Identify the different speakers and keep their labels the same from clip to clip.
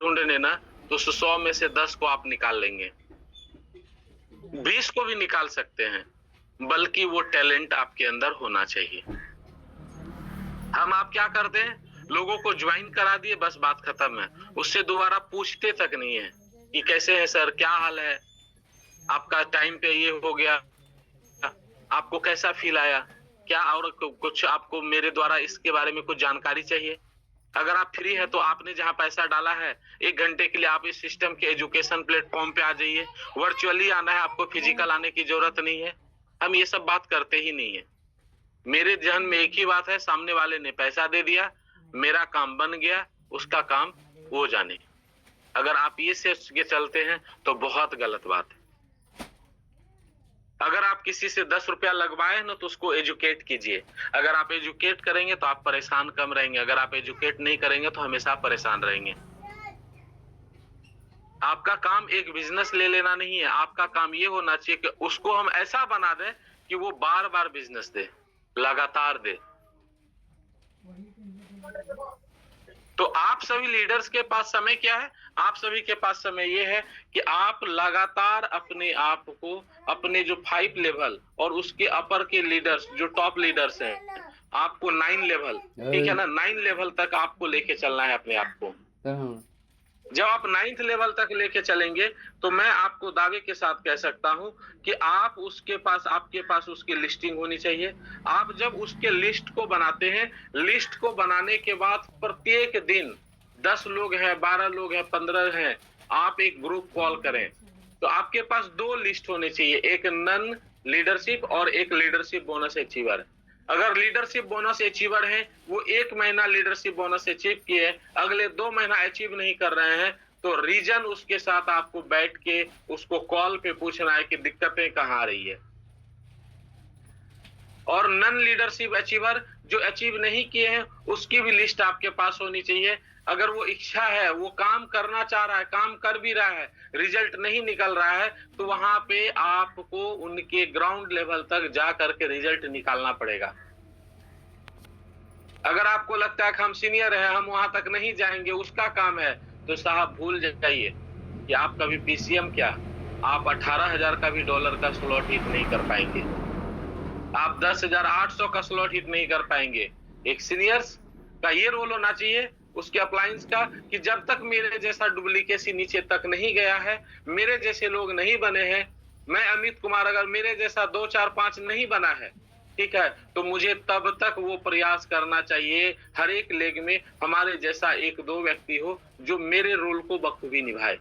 Speaker 1: ढूंढने ना, तो 100 में से 10 को आप निकाल लेंगे, 20 को भी निकाल सकते हैं, बल्कि वो टैलेंट आपके अंदर होना चाहिए। हम आप क्या करते हैं, लोगों को ज्वाइन करा दिए, बस बात खत्म है, उससे दोबारा पूछते तक नहीं है कि कैसे हैं सर, क्या हाल है, आपका टाइम पे ये हो गया, आपको कैसा फील आया, क्या और कुछ आपको मेरे द्वारा इसके बारे में कुछ जानकारी चाहिए। अगर आप फ्री है तो आपने जहां पैसा डाला है 1 घंटे के लिए आप इस सिस्टम के एजुकेशन प्लेटफॉर्म पे आ जाइए। वर्चुअली आना है, आपको फिजिकल आने की जरूरत नहीं है। हम ये सब बात करते ही नहीं है। मेरे जहन में एक ही बात है, सामने वाले ने पैसा दे दिया, मेरा काम बन गया, उसका काम वो जाने। अगर आप ये सोच के चलते हैं तो बहुत गलत बात है। अगर आप किसी से 10 रुपया लगवाए ना तो उसको एजुकेट कीजिए। अगर आप एजुकेट करेंगे तो आप परेशान कम रहेंगे, अगर आप एजुकेट नहीं करेंगे तो हमेशा परेशान रहेंगे। आपका काम एक बिजनेस ले लेना नहीं है, आपका काम ये होना चाहिए कि उसको हम ऐसा बना दें कि वो बार बार बिजनेस दे, लगातार दे। तो आप सभी लीडर्स के पास समय क्या है, आप सभी के पास समय ये है कि आप लगातार अपने आप को, अपने जो 5 लेवल और उसके अपर के लीडर्स, जो टॉप लीडर्स हैं, आपको 9 लेवल, ठीक है ना, 9 लेवल तक आपको लेके चलना है अपने आप को। जब आप 9th लेवल तक लेके चलेंगे तो मैं आपको दावे के साथ कह सकता हूं कि आप उसके पास, आपके पास उसकी लिस्टिंग होनी चाहिए। आप जब उसके लिस्ट को बनाते हैं, लिस्ट को बनाने के बाद प्रत्येक दिन 10 लोग हैं, 12 लोग हैं, 15 हैं, आप एक ग्रुप कॉल करें। तो आपके पास 2 लिस्ट होने चाहिए, एक नन लीडरशिप और एक लीडरशिप बोनस अचीवर। अगर लीडरशिप बोनस अचीवर है, वो 1 महीना लीडरशिप बोनस अचीव किए, अगले 2 महीना अचीव नहीं कर रहे हैं, तो रीजन उसके साथ आपको बैठ के उसको कॉल पे पूछना है कि दिक्कतें कहाँ आ रही है। और नन लीडरशिप अचीवर जो अचीव नहीं किए हैं, उसकी भी लिस्ट आपके पास होनी चाहिए। अगर वो इच्छा है, वो काम करना चाह रहा है, काम कर भी रहा है, रिजल्ट नहीं निकल रहा है, तो वहां पे आपको उनके ग्राउंड लेवल तक जा करके रिजल्ट निकालना पड़ेगा। अगर आपको लगता है कि हम सीनियर हैं, हम वहां तक नहीं जाएंगे, उसका काम है, तो साहब भूल जाइए कि आप कभी पीसीएम क्या, आप 18,000 का भी डॉलर का स्लॉट हिट नहीं कर पाएंगे, आप 10,800 का स्लॉट हिट नहीं कर पाएंगे। एक सीनियर्स का ये रोल होना चाहिए, उसके अप्लायंस का, कि जब तक मेरे जैसा डुप्लीकेसी नीचे तक नहीं गया है, मेरे जैसे लोग नहीं बने हैं, मैं अमित कुमार अगर मेरे जैसा 2, 4, 5 नहीं बना है, ठीक है, तो मुझे तब तक वो प्रयास करना चाहिए हर एक लेग में हमारे जैसा 1-2 व्यक्ति हो जो मेरे रोल को बखूबी निभाए।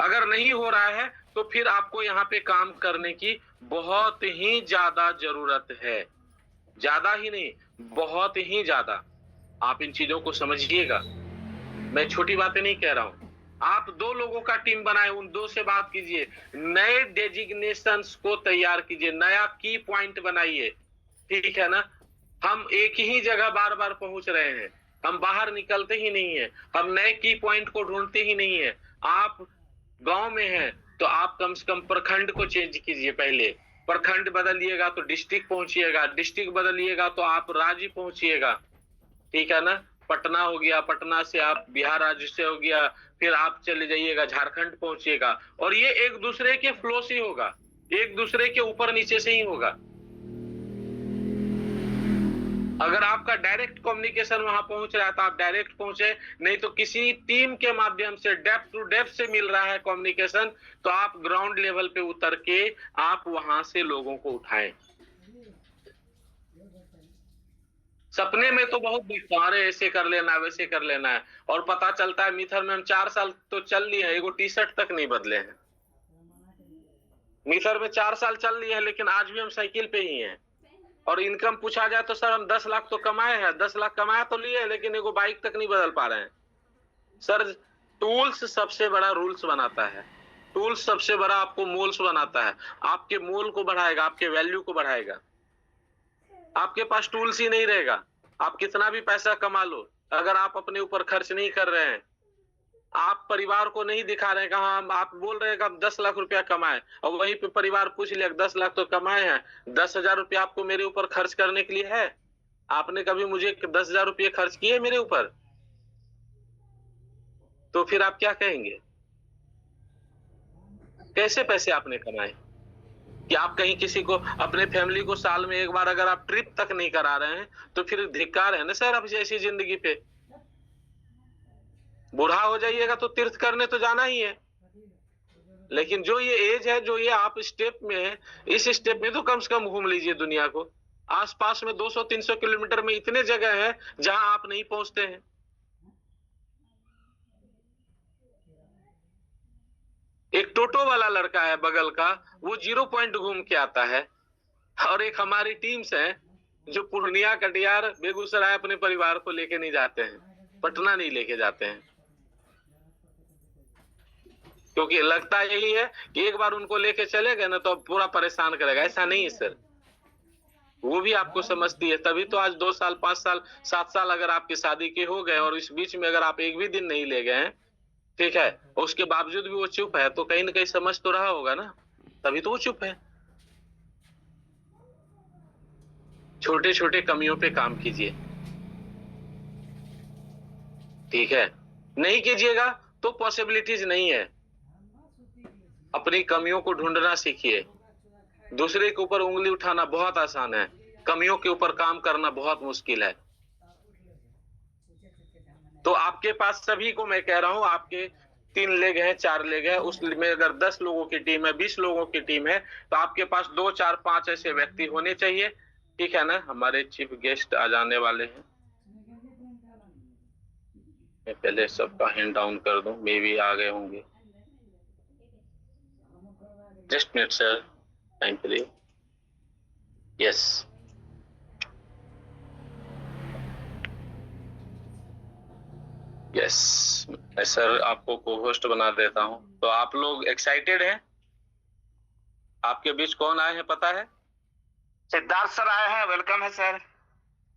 Speaker 1: अगर नहीं हो रहा है तो फिर आपको यहाँ पे काम करने की बहुत ही ज्यादा जरूरत है, ज्यादा ही नहीं, बहुत ही ज्यादा। आप इन चीजों को समझिएगा, मैं छोटी बातें नहीं कह रहा हूं। आप 2 लोगों का टीम बनाए, उन 2 से बात कीजिए, नए डेजिग्नेशंस को तैयार कीजिए, नया की पॉइंट बनाइए, ठीक है ना। हम एक ही जगह बार बार पहुंच रहे हैं, हम बाहर निकलते ही नहीं है, हम नए की पॉइंट को ढूंढते ही नहीं है। आप गांव में हैं तो आप कम से कम प्रखंड को चेंज कीजिए, पहले प्रखंड बदलिएगा तो डिस्ट्रिक्ट पहुंचिएगा, डिस्ट्रिक्ट बदलिएगा तो आप राज्य पहुंचिएगा, ठीक है ना। पटना हो गया, पटना से आप बिहार राज्य से हो गया, फिर आप चले जाइएगा झारखंड पहुंचिएगा, और ये एक दूसरे के फ्लो से होगा, एक दूसरे के ऊपर नीचे से ही होगा। अगर आपका डायरेक्ट कम्युनिकेशन वहां पहुंच रहा है तो आप डायरेक्ट पहुंचे, नहीं तो किसी टीम के माध्यम से डेप्थ टू डेप्थ से मिल रहा है कम्युनिकेशन, तो आप ग्राउंड लेवल पे उतर के आप वहां से लोगों को उठाएं। सपने में तो बहुत देखता हूं, अरे ऐसे कर लेना, वैसे कर लेना है, और पता चलता है मिथर में हम 4 साल तो चल लिए हैं, एगो टी शर्ट तक नहीं बदले हैं। मिथर में 4 साल चल लिए हैं, लेकिन आज भी हम साइकिल पे ही हैं। और इनकम पूछा जाए तो सर हम 10 लाख तो कमाए हैं, 10 लाख कमाया तो लिए, लेकिन एगो बाइक तक नहीं बदल पा रहे हैं। सर टूल्स सबसे बड़ा रूल्स बनाता है, टूल्स सबसे बड़ा आपको मोल्स बनाता है, आपके मोल को बढ़ाएगा, आपके वैल्यू को बढ़ाएगा। आपके पास टूल्स ही नहीं रहेगा, आप कितना भी पैसा कमा लो, अगर आप अपने ऊपर खर्च नहीं कर रहे हैं, आप परिवार को नहीं दिखा रहे हैं कि हाँ, आप बोल रहे हैं कि हम 10 लाख रुपया कमाए, और वहीं पे परिवार पूछ लिया 10 लाख तो कमाए हैं, 10,000 रुपया आपको मेरे ऊपर खर्च करने के लिए है? आपने कभी मुझे 10,000 रुपये खर्च किए मेरे ऊपर? तो फिर आप क्या कहेंगे? कैसे पैसे आपने कमाए? कि आप कहीं किसी को, अपने फैमिली को साल में एक बार अगर आप ट्रिप तक नहीं करा रहे हैं, तो फिर धिक्कार है ना सर आप जैसी जिंदगी पे। बूढ़ा हो जाइएगा तो तीर्थ करने तो जाना ही है, लेकिन जो ये एज है, जो ये आप स्टेप में है, इस स्टेप में तो कम से कम घूम लीजिए दुनिया को। आसपास में 200-300 किलोमीटर में इतने जगह है जहां आप नहीं पहुंचते हैं। एक टोटो वाला लड़का है बगल का, वो 0 पॉइंट घूम के आता है, और एक हमारी टीम्स है जो पूर्णिया, कटिहार, बेगूसराय अपने परिवार को लेके नहीं जाते हैं, पटना नहीं लेके जाते हैं, क्योंकि लगता यही है कि एक बार उनको लेके चले गए ना तो अब पूरा परेशान करेगा। ऐसा नहीं है सर, वो भी आपको समझती है, तभी तो आज 2 साल, 5 साल, 7 साल अगर आपकी शादी के हो गए और इस बीच में अगर आप एक भी दिन नहीं ले गए हैं, ठीक है, उसके बावजूद भी वो चुप है, तो कहीं ना कहीं समझ तो रहा होगा ना, तभी तो वो चुप है। छोटे छोटे कमियों पे काम कीजिए, ठीक है, नहीं कीजिएगा तो पॉसिबिलिटीज नहीं है। अपनी कमियों को ढूंढना सीखिए। दूसरे के ऊपर उंगली उठाना बहुत आसान है, कमियों के ऊपर काम करना बहुत मुश्किल है। तो आपके पास सभी को मैं कह रहा हूं, आपके 3 लेग है, 4 लेग है, उसमें अगर 10 लोगों की टीम है, 20 लोगों की टीम है, तो आपके पास 2, 4, 5 ऐसे व्यक्ति होने चाहिए, ठीक है ना। हमारे चीफ गेस्ट आ जाने वाले हैं, मैं पहले सबका हैंड डाउन कर दूं, मे भी आ गए होंगे। जस्ट मिनट सर, टाइम के लिए। यस, यस, मैं सर आपको को होस्ट बना देता हूं। तो आप लोग एक्साइटेड हैं? आपके बीच कौन आए हैं पता है?
Speaker 2: सिद्धार्थ सर आए हैं, वेलकम है सर।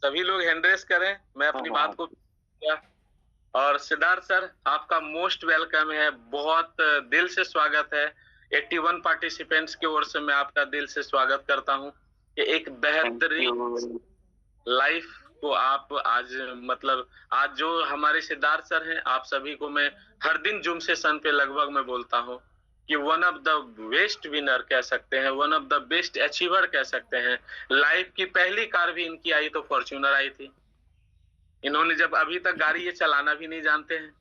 Speaker 1: सभी लोग हैंड रेस करें, मैं अपनी बात को। और सिद्धार्थ सर आपका मोस्ट वेलकम है, बहुत दिल से स्वागत है। 81 पार्टिसिपेंट्स की ओर से मैं आपका दिल से स्वागत करता हूं कि एक बेहतरीन लाइफ को आप आज, मतलब आज जो हमारे सिद्धार्थ सर हैं, आप सभी को मैं हर दिन जूम सेशन पे लगभग मैं बोलता हूं कि one of the best winner कह सकते हैं, one of the best achiever कह सकते हैं। लाइफ की पहली कार भी इनकी आई तो फॉर्च्यूनर आई थी। इन्होंने जब अभी तक गाड़ी ये चलाना भी नहीं जानते हैं,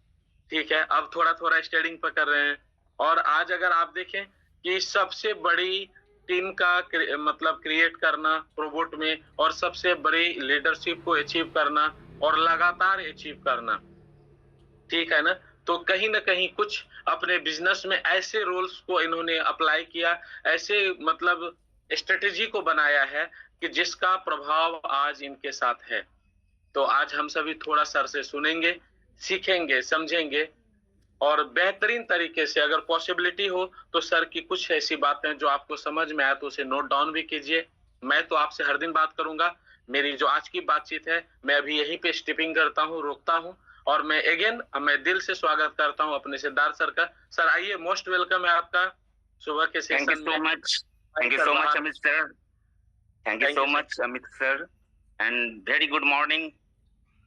Speaker 1: ठीक है, अब थोड़ा थोड़ा स्टीयरिंग पकड़ रहे हैं। और आज अगर आप देखें कि सबसे बड़ी टीम का मतलब क्रिएट करना प्रोबोट में, और सबसे बड़ी लीडरशिप को अचीव करना और लगातार अचीव करना, ठीक है ना। तो कहीं ना कहीं कुछ अपने बिजनेस में ऐसे रोल्स को इन्होंने अप्लाई किया, ऐसे मतलब स्ट्रेटेजी को बनाया है कि जिसका प्रभाव आज इनके साथ है। तो आज हम सभी थोड़ा सर से सुनेंगे, सीखेंगे, समझेंगे, और बेहतरीन तरीके से अगर पॉसिबिलिटी हो तो सर की कुछ ऐसी बातें जो आपको समझ में आए तो उसे नोट डाउन भी कीजिए। मैं तो आपसे हर दिन बात करूंगा, मेरी जो आज की बातचीत है मैं अभी यहीं पे स्टिपिंग करता हूँ, रोकता हूँ, और मैं अगेन मैं दिल से स्वागत करता हूँ अपने सिद्धार्थ सर का। सर आइए, मोस्ट वेलकम है आपका सुबह के सेशन में।
Speaker 2: Thank you so much Amit sir, thank you so much Amit sir, and very good morning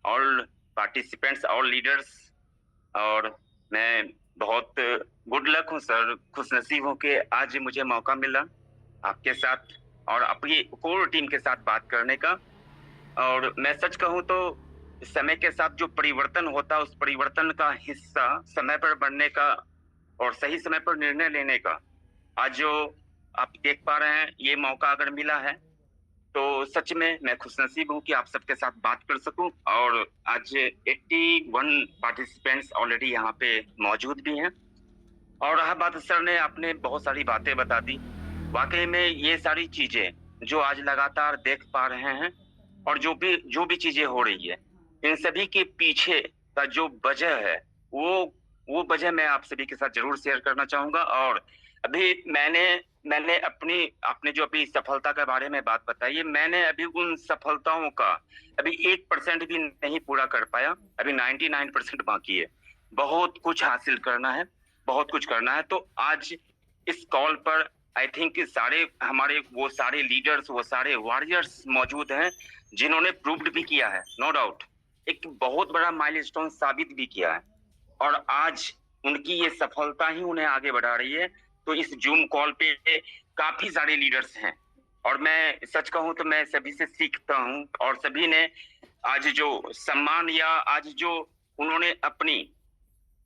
Speaker 2: all participants, all leaders. और मैं बहुत गुड लक हूँ सर, खुशनसीब हूँ कि आज मुझे मौका मिला आपके साथ और अपनी कोर टीम के साथ बात करने का। और मैं सच कहूँ तो समय के साथ जो परिवर्तन होता है, उस परिवर्तन का हिस्सा समय पर बढ़ने का और सही समय पर निर्णय लेने का आज जो आप देख पा रहे हैं, ये मौका अगर मिला है तो सच में मैं खुशनसीब हूँ कि आप सबके साथ बात कर सकूं। और आज 81 पार्टिसिपेंट्स ऑलरेडी यहाँ पे मौजूद भी हैं। और रहा बात, सर ने आपने बहुत सारी बातें बता दी। वाकई में ये सारी चीजें जो आज लगातार देख पा रहे हैं और जो भी चीजें हो रही है, इन सभी के पीछे का जो वजह है वो वजह मैं आप सभी के साथ जरूर शेयर करना चाहूंगा। और अभी मैंने आपने जो अभी सफलता के बारे में बात बताई है, मैंने अभी उन सफलताओं का अभी 1% भी नहीं पूरा कर पाया, अभी 99% बाकी है। बहुत कुछ हासिल करना है, बहुत कुछ करना है। तो आज इस कॉल पर आई थिंक सारे हमारे वो सारे लीडर्स, वो सारे वॉरियर्स मौजूद हैं जिन्होंने प्रूव्ड भी किया है, नो डाउट एक बहुत बड़ा माइलस्टोन साबित भी किया है। और आज उनकी ये सफलता ही उन्हें आगे बढ़ा रही है। तो इस जूम कॉल पे काफी सारे लीडर्स हैं और मैं सच कहूं तो मैं सभी से सीखता हूं, और सभी ने आज जो सम्मान या आज जो उन्होंने अपनी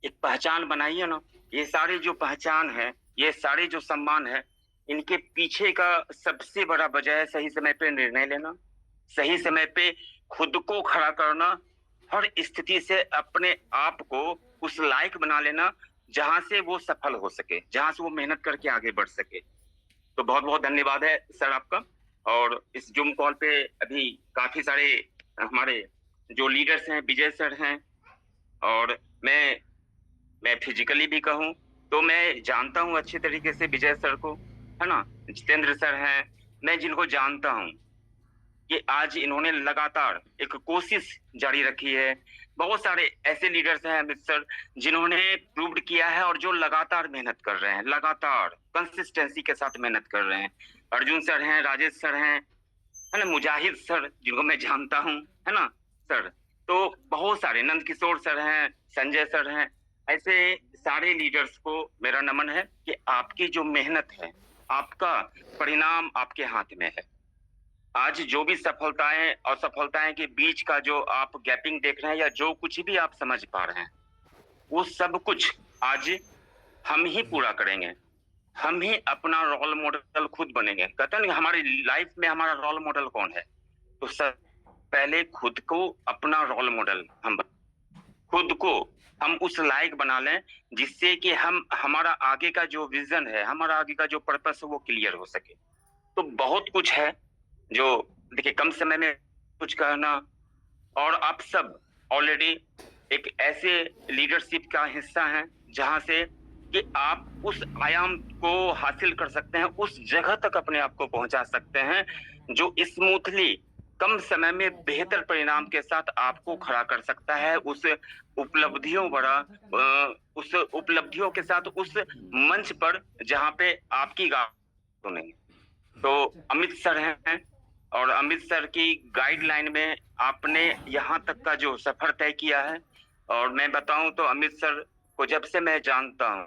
Speaker 2: एक पहचान बनाई है ना, ये सारी जो पहचान है, ये सारे जो सम्मान है, इनके पीछे का सबसे बड़ा वजह है सही समय पे निर्णय लेना, सही समय पे खुद को खड़ा करना, हर स्थिति से अपने आप को उस लायक बना लेना जहां से वो सफल हो सके, जहां से वो मेहनत करके आगे बढ़ सके। तो बहुत बहुत धन्यवाद है सर आपका। और इस जूम कॉल पे अभी काफी सारे हमारे जो लीडर्स हैं, विजय सर हैं, और मैं फिजिकली भी कहूं तो मैं जानता हूं अच्छे तरीके से विजय सर को, है ना, जितेंद्र सर हैं, मैं जिनको जानता हूं कि आज इन्होंने लगातार एक कोशिश जारी रखी है। बहुत सारे ऐसे लीडर्स हैं अमित सर जिन्होंने प्रूव्ड किया है और जो लगातार मेहनत कर रहे हैं, लगातार कंसिस्टेंसी के साथ मेहनत कर रहे हैं। अर्जुन सर हैं, राजेश सर हैं, है ना, मुजाहिद सर जिनको मैं जानता हूं, है ना सर, तो बहुत सारे, नंद किशोर सर हैं, संजय सर हैं, ऐसे सारे लीडर्स को मेरा नमन है कि आपकी जो मेहनत है, आपका परिणाम आपके हाथ में है। आज जो भी सफलताएं और असफलताएं के बीच का जो आप गैपिंग देख रहे हैं या जो कुछ भी आप समझ पा रहे हैं, वो सब कुछ आज हम ही पूरा करेंगे। हम ही अपना रोल मॉडल खुद बनेंगे। कहते हैं हमारी लाइफ में हमारा रोल मॉडल कौन है, तो सब पहले खुद को अपना रोल मॉडल खुद को हम उस लायक बना लें जिससे कि हम हमारा आगे का जो विजन है, हमारा आगे का जो पर्पस है वो क्लियर हो सके। तो बहुत कुछ है जो देखिए कम समय में कुछ कहना, और आप सब ऑलरेडी एक ऐसे लीडरशिप का हिस्सा हैं जहां से कि आप उस आयाम को हासिल कर सकते हैं, उस जगह तक अपने आप को पहुंचा सकते हैं जो स्मूथली कम समय में बेहतर परिणाम के साथ आपको खड़ा कर सकता है उस उपलब्धियों के साथ उस मंच पर जहां पे आपकी सुनेंगे। तो अमित सर हैं और अमित सर की गाइडलाइन में आपने यहाँ तक का जो सफर तय किया है, और मैं बताऊं तो अमित सर को जब से मैं जानता हूं,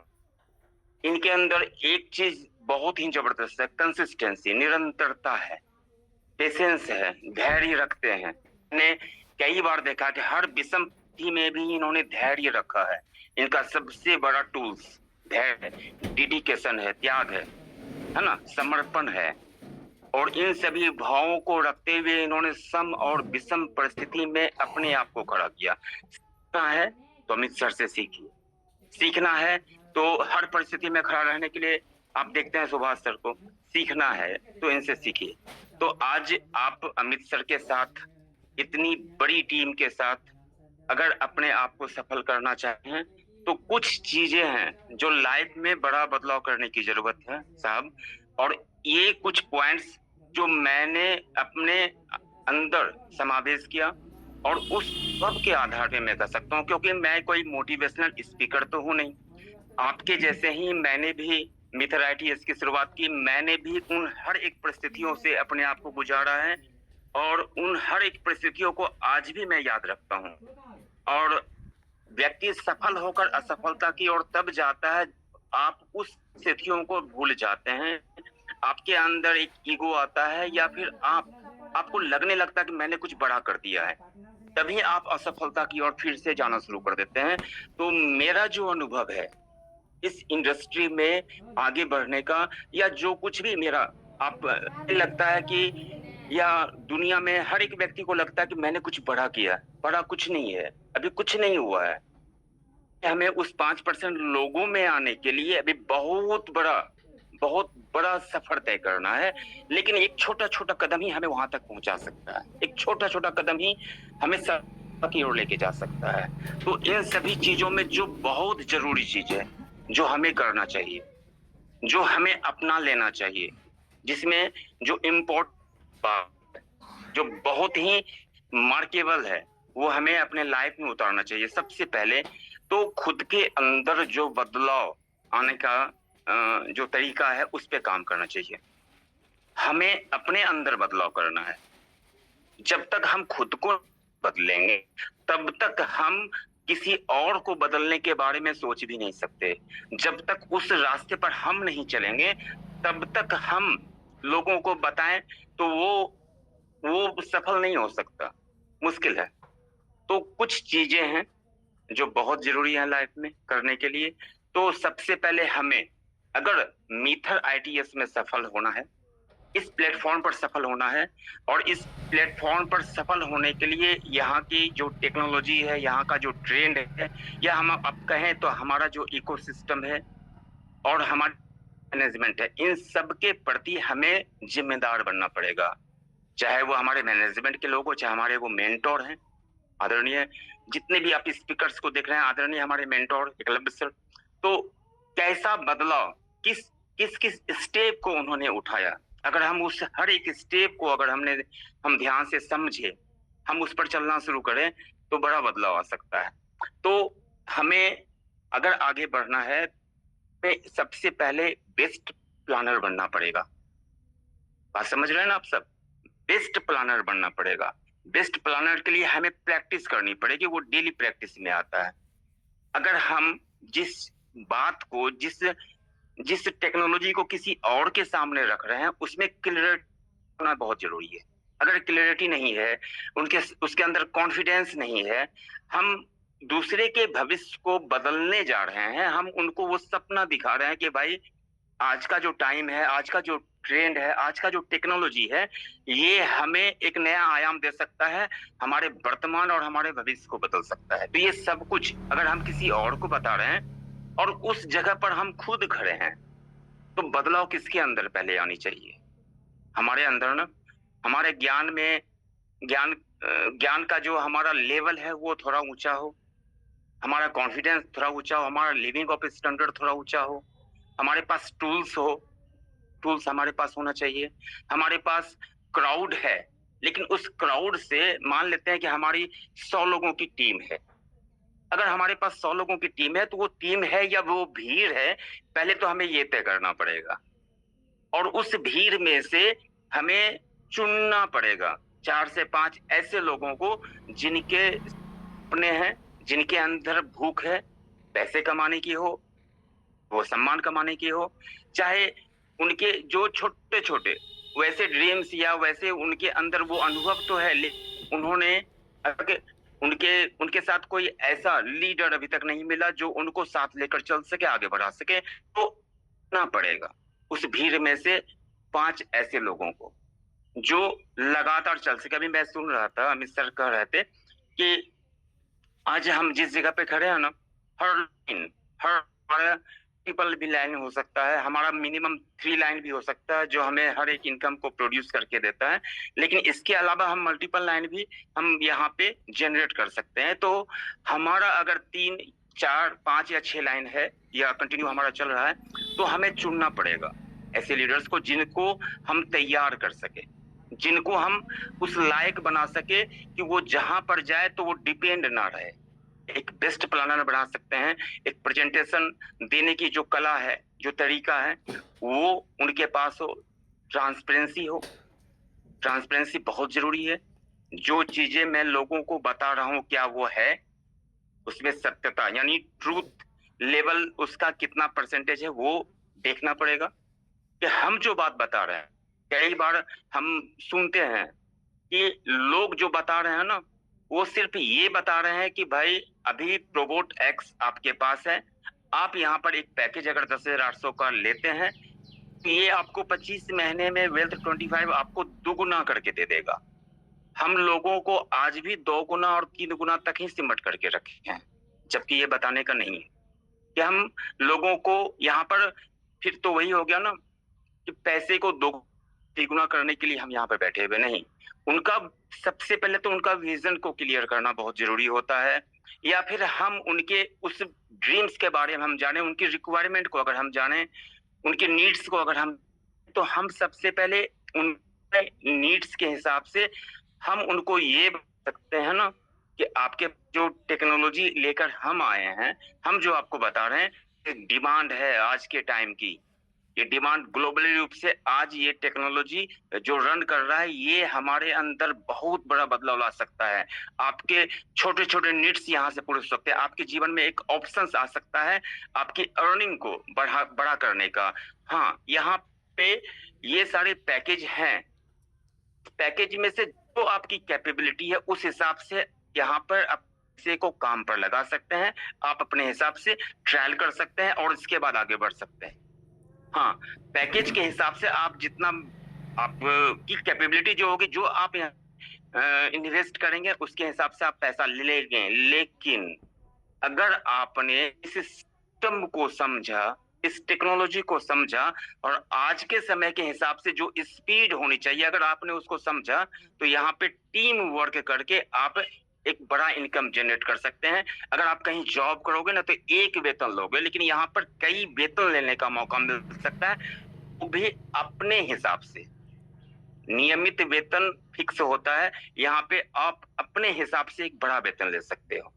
Speaker 2: इनके अंदर एक चीज बहुत ही जबरदस्त है, कंसिस्टेंसी, निरंतरता है, पेशेंस है, धैर्य रखते हैं। मैंने कई बार देखा कि हर विषम स्थिति में भी इन्होंने धैर्य रखा है। इनका सबसे बड़ा टूल्स धैर्य है, डेडिकेशन है, त्याग है ना, समर्पण है, और इन सभी भावों को रखते हुए इन्होंने सम और विषम परिस्थिति में अपने आप को खड़ा किया। सीखना है तो अमित सर से सीखिए, सीखना है तो हर परिस्थिति में खड़ा रहने के लिए आप देखते हैं सुभाष सर को, सीखना है तो इनसे सीखिए। तो आज आप अमित सर के साथ, इतनी बड़ी टीम के साथ अगर अपने आप को सफल करना चाहें तो कुछ चीजें हैं जो लाइफ में बड़ा बदलाव करने की जरूरत है साहब। और ये कुछ पॉइंट्स जो मैंने अपने अंदर समावेश किया और उस सब के आधार पे मैं कह सकता हूँ, क्योंकि मैं कोई मोटिवेशनल स्पीकर तो हूँ नहीं, आपके जैसे ही मैंने भी मिथराइटीज की शुरुआत की, मैंने भी उन हर एक परिस्थितियों से अपने आप को गुजारा है और उन हर एक परिस्थितियों को आज भी मैं याद रखता हूँ। और व्यक्ति सफल होकर असफलता की ओर तब जाता है आप उस स्थितियों को भूल जाते हैं, आपके अंदर एक ईगो आता है या फिर आपको लगने लगता है कि मैंने कुछ बड़ा कर दिया है, तभी आप असफलता की ओर फिर से जाना शुरू कर देते हैं। तो मेरा जो अनुभव है इस इंडस्ट्री में आगे बढ़ने का, या जो कुछ भी मेरा आप लगता है कि या दुनिया में हर एक व्यक्ति को लगता है कि मैंने कुछ बड़ा किया, बड़ा कुछ नहीं है, अभी कुछ नहीं हुआ है। हमें उस 5% लोगों में आने के लिए अभी बहुत बड़ा सफर तय करना है, लेकिन एक छोटा छोटा कदम ही हमें वहां तक पहुंचा सकता है, एक छोटा छोटा कदम ही हमें सफलता की ओर लेके जा सकता है। तो इन सभी चीजों में जो बहुत जरूरी चीज है, जो हमें करना चाहिए, जो हमें अपना लेना चाहिए, जिसमें जो इम्पोर्टेंट बात है, जो बहुत ही मार्केबल है, वो हमें अपने लाइफ में उतारना चाहिए। सबसे पहले तो खुद के अंदर जो बदलाव आने का जो तरीका है उस पे काम करना चाहिए। हमें अपने अंदर बदलाव करना है। जब तक हम खुद को बदलेंगे तब तक हम किसी और को बदलने के बारे में सोच भी नहीं सकते। जब तक उस रास्ते पर हम नहीं चलेंगे, तब तक हम लोगों को बताएं तो वो सफल नहीं हो सकता, मुश्किल है। तो कुछ चीजें हैं जो बहुत जरूरी है लाइफ में करने के लिए। तो सबसे पहले हमें, अगर मीथर आईटीएस में सफल होना है, इस प्लेटफॉर्म पर सफल होना है, और इस प्लेटफॉर्म पर सफल होने के लिए यहाँ की जो टेक्नोलॉजी है, यहाँ का जो ट्रेंड है, या हम अब कहें तो हमारा जो इकोसिस्टम है और हमारा मैनेजमेंट है, इन सब के प्रति हमें जिम्मेदार बनना पड़ेगा। चाहे वो हमारे मैनेजमेंट के लोग हो, चाहे हमारे वो मेंटोर हैं, आदरणीय जितने भी आप स्पीकर्स को देख रहे हैं, आदरणीय हमारे मेंटोर एकलव्य सर, तो कैसा बदलाव, किस किस किस स्टेप को उन्होंने उठाया, अगर हम उस हर एक स्टेप को अगर हम ध्यान से समझे, हम उस पर चलना शुरू करें, तो बड़ा बदलाव आ सकता है। तो हमें अगर आगे बढ़ना है तो सबसे पहले बेस्ट प्लानर बनना पड़ेगा। बात समझ रहे हैं ना आप सब? बेस्ट प्लानर बनना पड़ेगा। बेस्ट प्लानर के लिए हमें प्रैक्टिस करनी पड़ेगी, वो डेली प्रैक्टिस में आता है। अगर हम जिस बात को, जिस टेक्नोलॉजी को किसी और के सामने रख रहे हैं, उसमें क्लियरिटी होना बहुत जरूरी है। अगर क्लियरिटी नहीं है, उसके अंदर कॉन्फिडेंस नहीं है, हम दूसरे के भविष्य को बदलने जा रहे हैं, हम उनको वो सपना दिखा रहे हैं कि भाई आज का जो टाइम है, आज का जो ट्रेंड है, आज का जो टेक्नोलॉजी है, ये हमें एक नया आयाम दे सकता है, हमारे वर्तमान और हमारे भविष्य को बदल सकता है। तो ये सब कुछ अगर हम किसी और को बता रहे हैं और उस जगह पर हम खुद खड़े हैं, तो बदलाव किसके अंदर पहले आनी चाहिए? हमारे अंदर ना। हमारे ज्ञान का जो हमारा लेवल है वो थोड़ा ऊंचा हो, हमारा कॉन्फिडेंस थोड़ा ऊंचा हो, हमारा लिविंग ऑफ स्टैंडर्ड थोड़ा ऊंचा हो, हमारे पास टूल्स हो, टूल्स हमारे पास होना चाहिए। हमारे पास क्राउड है, लेकिन उस क्राउड से मान लेते हैं कि हमारी 100 लोगों की टीम है। अगर हमारे पास 100 लोगों की टीम है, तो वो टीम है या वो भीड़ है, पहले तो हमें ये तय करना पड़ेगा। और उस भीड़ में से हमें चुनना पड़ेगा 4 से 5 ऐसे लोगों को जिनके अपने हैं, जिनके अंदर भूख है, पैसे कमाने की हो, वो सम्मान कमाने की हो, चाहे उनके जो छोटे छोटे वैसे ड्रीम्स या वैसे उनके अंदर वो अनुभव तो है, लेकिन उन्होंने उनके साथ कोई ऐसा लीडर अभी तक नहीं मिला जो उनको साथ लेकर चल सके, आगे बढ़ा सके। तो ना पड़ेगा उस भीड़ में से 5 ऐसे लोगों को जो लगातार चल सके। अभी मैं सुन रहा था, अमित सर कह रहे थे कि आज हम जिस जगह पे खड़े हैं ना, हर मल्टीपल भी लाइन हो सकता है, हमारा मिनिमम 3 लाइन भी हो सकता है जो हमें हर एक इनकम को प्रोड्यूस करके देता है, लेकिन इसके अलावा हम मल्टीपल लाइन भी हम यहाँ पे जनरेट कर सकते हैं। तो हमारा अगर 3, 4, 5 या 6 लाइन है या कंटिन्यू हमारा चल रहा है, तो हमें चुनना पड़ेगा ऐसे लीडर्स को जिनको हम तैयार कर सके, जिनको हम उस लायक बना सके कि वो जहां पर जाए तो वो डिपेंड ना रहे। एक बेस्ट प्लानर बना सकते हैं। एक प्रेजेंटेशन देने की जो कला है, जो तरीका है, वो उनके पास हो। ट्रांसपेरेंसी हो, ट्रांसपेरेंसी बहुत जरूरी है। जो चीजें मैं लोगों को बता रहा हूं क्या वो है, उसमें सत्यता यानी ट्रूथ लेवल उसका कितना परसेंटेज है, वो देखना पड़ेगा। कि हम जो बात बता रहे हैं, कई बार हम सुनते हैं कि लोग जो बता रहे हैं ना, वो सिर्फ ये बता रहे हैं कि भाई अभी प्रोबोट एक्स आपके पास है, आप यहाँ पर एक पैकेज अगर 10,800 का लेते हैं तो ये आपको 25 महीने में वेल्थ 25 आपको 2 गुना करके दे देगा। हम लोगों को आज भी 2 गुना और 3 गुना तक ही सिमट करके रखे हैं, जबकि ये बताने का नहीं है कि हम लोगों को यहाँ पर, फिर तो वही हो गया ना कि पैसे को 2 गुना करने के लिए हम यहाँ पर बैठे हुए नहीं। उनका सबसे पहले तो उनका विजन को क्लियर करना बहुत जरूरी होता है, या फिर हम उनके उस ड्रीम्स के बारे में हम जाने, उनकी रिक्वायरमेंट को अगर हम जाने, उनके नीड्स को अगर हम, तो हम सबसे पहले उन नीड्स के हिसाब से हम उनको ये बता सकते हैं ना कि आपके जो टेक्नोलॉजी लेकर हम आए हैं, हम जो आपको बता रहे हैं, डिमांड है आज के टाइम की ये डिमांड ग्लोबली रूप से आज ये टेक्नोलॉजी जो रन कर रहा है, ये हमारे अंदर बहुत बड़ा बदलाव ला सकता है। आपके छोटे छोटे नीड्स यहाँ से पूरे हो सकते हैं। आपके जीवन में एक ऑप्शन आ सकता है आपकी अर्निंग को बड़ा करने का। हाँ, यहाँ पे ये सारे पैकेज हैं। पैकेज में से जो आपकी कैपेबिलिटी है उस हिसाब से यहाँ पर आप से को काम पर लगा सकते हैं। आप अपने हिसाब से ट्रायल कर सकते हैं और इसके बाद आगे बढ़ सकते हैं। हाँ, पैकेज के हिसाब से आप जितना आप की कैपेबिलिटी जो होगी, जो आप इन्वेस्ट करेंगे उसके हिसाब से आप पैसा ले लेंगे। लेकिन अगर आपने इस सिस्टम को समझा, इस टेक्नोलॉजी को समझा और आज के समय के हिसाब से जो स्पीड होनी चाहिए, अगर आपने उसको समझा, तो यहाँ पे टीम वर्क करके आप एक बड़ा इनकम जनरेट कर सकते हैं। अगर आप कहीं जॉब करोगे ना तो एक वेतन लोगे, लेकिन यहाँ पर कई वेतन लेने का मौका मिल सकता है, वो भी अपने हिसाब से। नियमित वेतन फिक्स होता है, यहाँ पे आप अपने हिसाब से एक बड़ा वेतन ले सकते हो।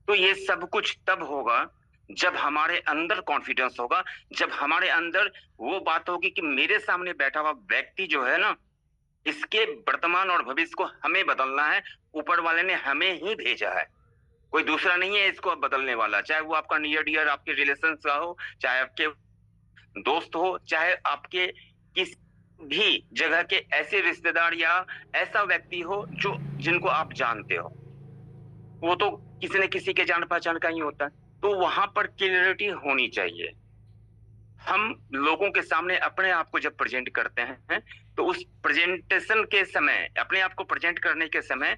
Speaker 2: तो ये सब कुछ तब होगा जब हमारे अंदर कॉन्फिडेंस होगा, जब हमारे अंदर वो बात होगी कि मेरे सामने बैठा हुआ व्यक्ति जो है ना, इसके वर्तमान और भविष्य को हमें बदलना है। ऊपर वाले ने हमें ही भेजा है, कोई दूसरा नहीं है इसको बदलने वाला। चाहे वो आपका नियर डियर आपके रिलेशन का हो, चाहे आपके दोस्त हो, चाहे आपके किसी भी जगह के ऐसे रिश्तेदार या ऐसा व्यक्ति हो जो जिनको आप जानते हो, वो तो किसी न किसी के जान पहचान का ही होता है। तो वहां पर क्लियरिटी होनी चाहिए। हम लोगों के सामने अपने आप को जब प्रेजेंट करते हैं तो उस प्रेजेंटेशन के समय, अपने आप को प्रेजेंट करने के समय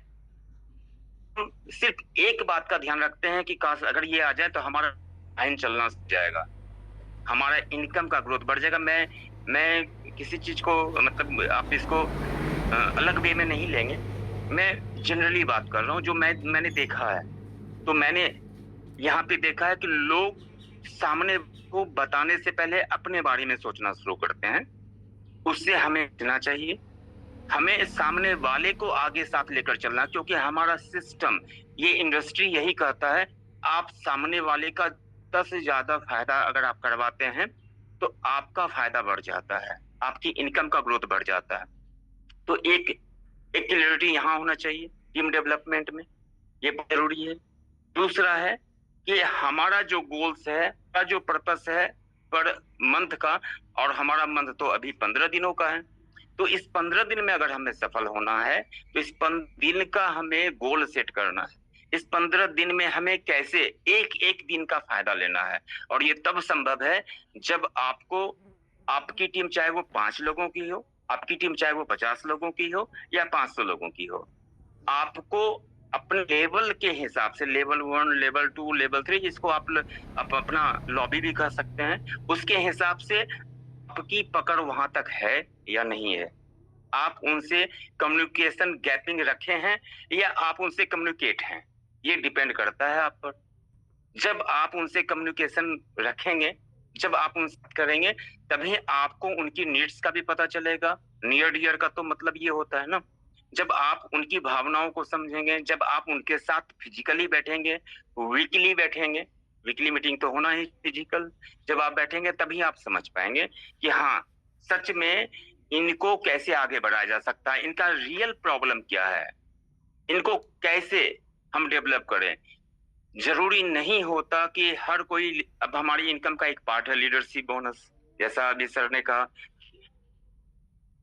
Speaker 2: हम सिर्फ एक बात का ध्यान रखते हैं कि काश अगर ये आ जाए तो हमारा लाइन चलना जाएगा, हमारा इनकम का ग्रोथ बढ़ जाएगा। मैं किसी चीज को मतलब आप इसको अलग वे में नहीं लेंगे, मैं जनरली बात कर रहा हूँ जो मैंने देखा है। तो मैंने यहाँ पे देखा है कि लोग सामने को बताने से पहले अपने बारे में सोचना शुरू करते हैं। उससे हमें बचना चाहिए, हमें सामने वाले को आगे साथ लेकर चलना, क्योंकि हमारा सिस्टम, ये इंडस्ट्री यही कहता है आप सामने वाले का 10 से ज्यादा फायदा अगर आप करवाते हैं तो आपका फायदा बढ़ जाता है, आपकी इनकम का ग्रोथ बढ़ जाता है। तो एक क्लियरिटी यहाँ होना चाहिए टीम डेवलपमेंट में, ये बहुत जरूरी है। दूसरा है कि हमारा जो गोल्स है, का जो पर्पस है पर मंथ का, और हमारा मंथ तो अभी 15 दिनों का है। तो इस 15 दिन में अगर हमें सफल होना है तो इस 15 दिन का हमें गोल सेट करना है। इस 15 दिन में हमें कैसे एक दिन का फायदा लेना है, और ये तब संभव है जब आपको आपकी टीम चाहे वो 5 लोगों की हो, आपकी टीम चाहे वो 50 लोगों की हो या 500 लोगों की हो, आपको अपने लेवल के हिसाब से, लेवल 1, लेवल 2, लेवल 3, जिसको आप अपना लॉबी भी कह सकते हैं, उसके हिसाब से आपकी पकड़ वहां तक है या नहीं है। आप उनसे कम्युनिकेशन गैपिंग रखे हैं या आप उनसे कम्युनिकेट हैं, ये डिपेंड करता है आप पर। जब आप उनसे कम्युनिकेशन रखेंगे, जब आप उनसे करेंगे, तभी आपको उनकी नीड्स का भी पता चलेगा। नियर डियर का तो मतलब ये होता है ना, जब आप उनकी भावनाओं को समझेंगे, जब आप उनके साथ फिजिकली बैठेंगे, वीकली बैठेंगे, वीकली मीटिंग तो होना ही फिजिकल, जब आप बैठेंगे तभी आप समझ पाएंगे कि हाँ सच में इनको कैसे आगे बढ़ाया जा सकता है, इनका रियल प्रॉब्लम क्या है, इनको कैसे हम डेवलप करें। जरूरी नहीं होता कि हर कोई, अब हमारी इनकम का एक पार्ट है लीडरशिप बोनस, जैसा अभी सर ने कहा।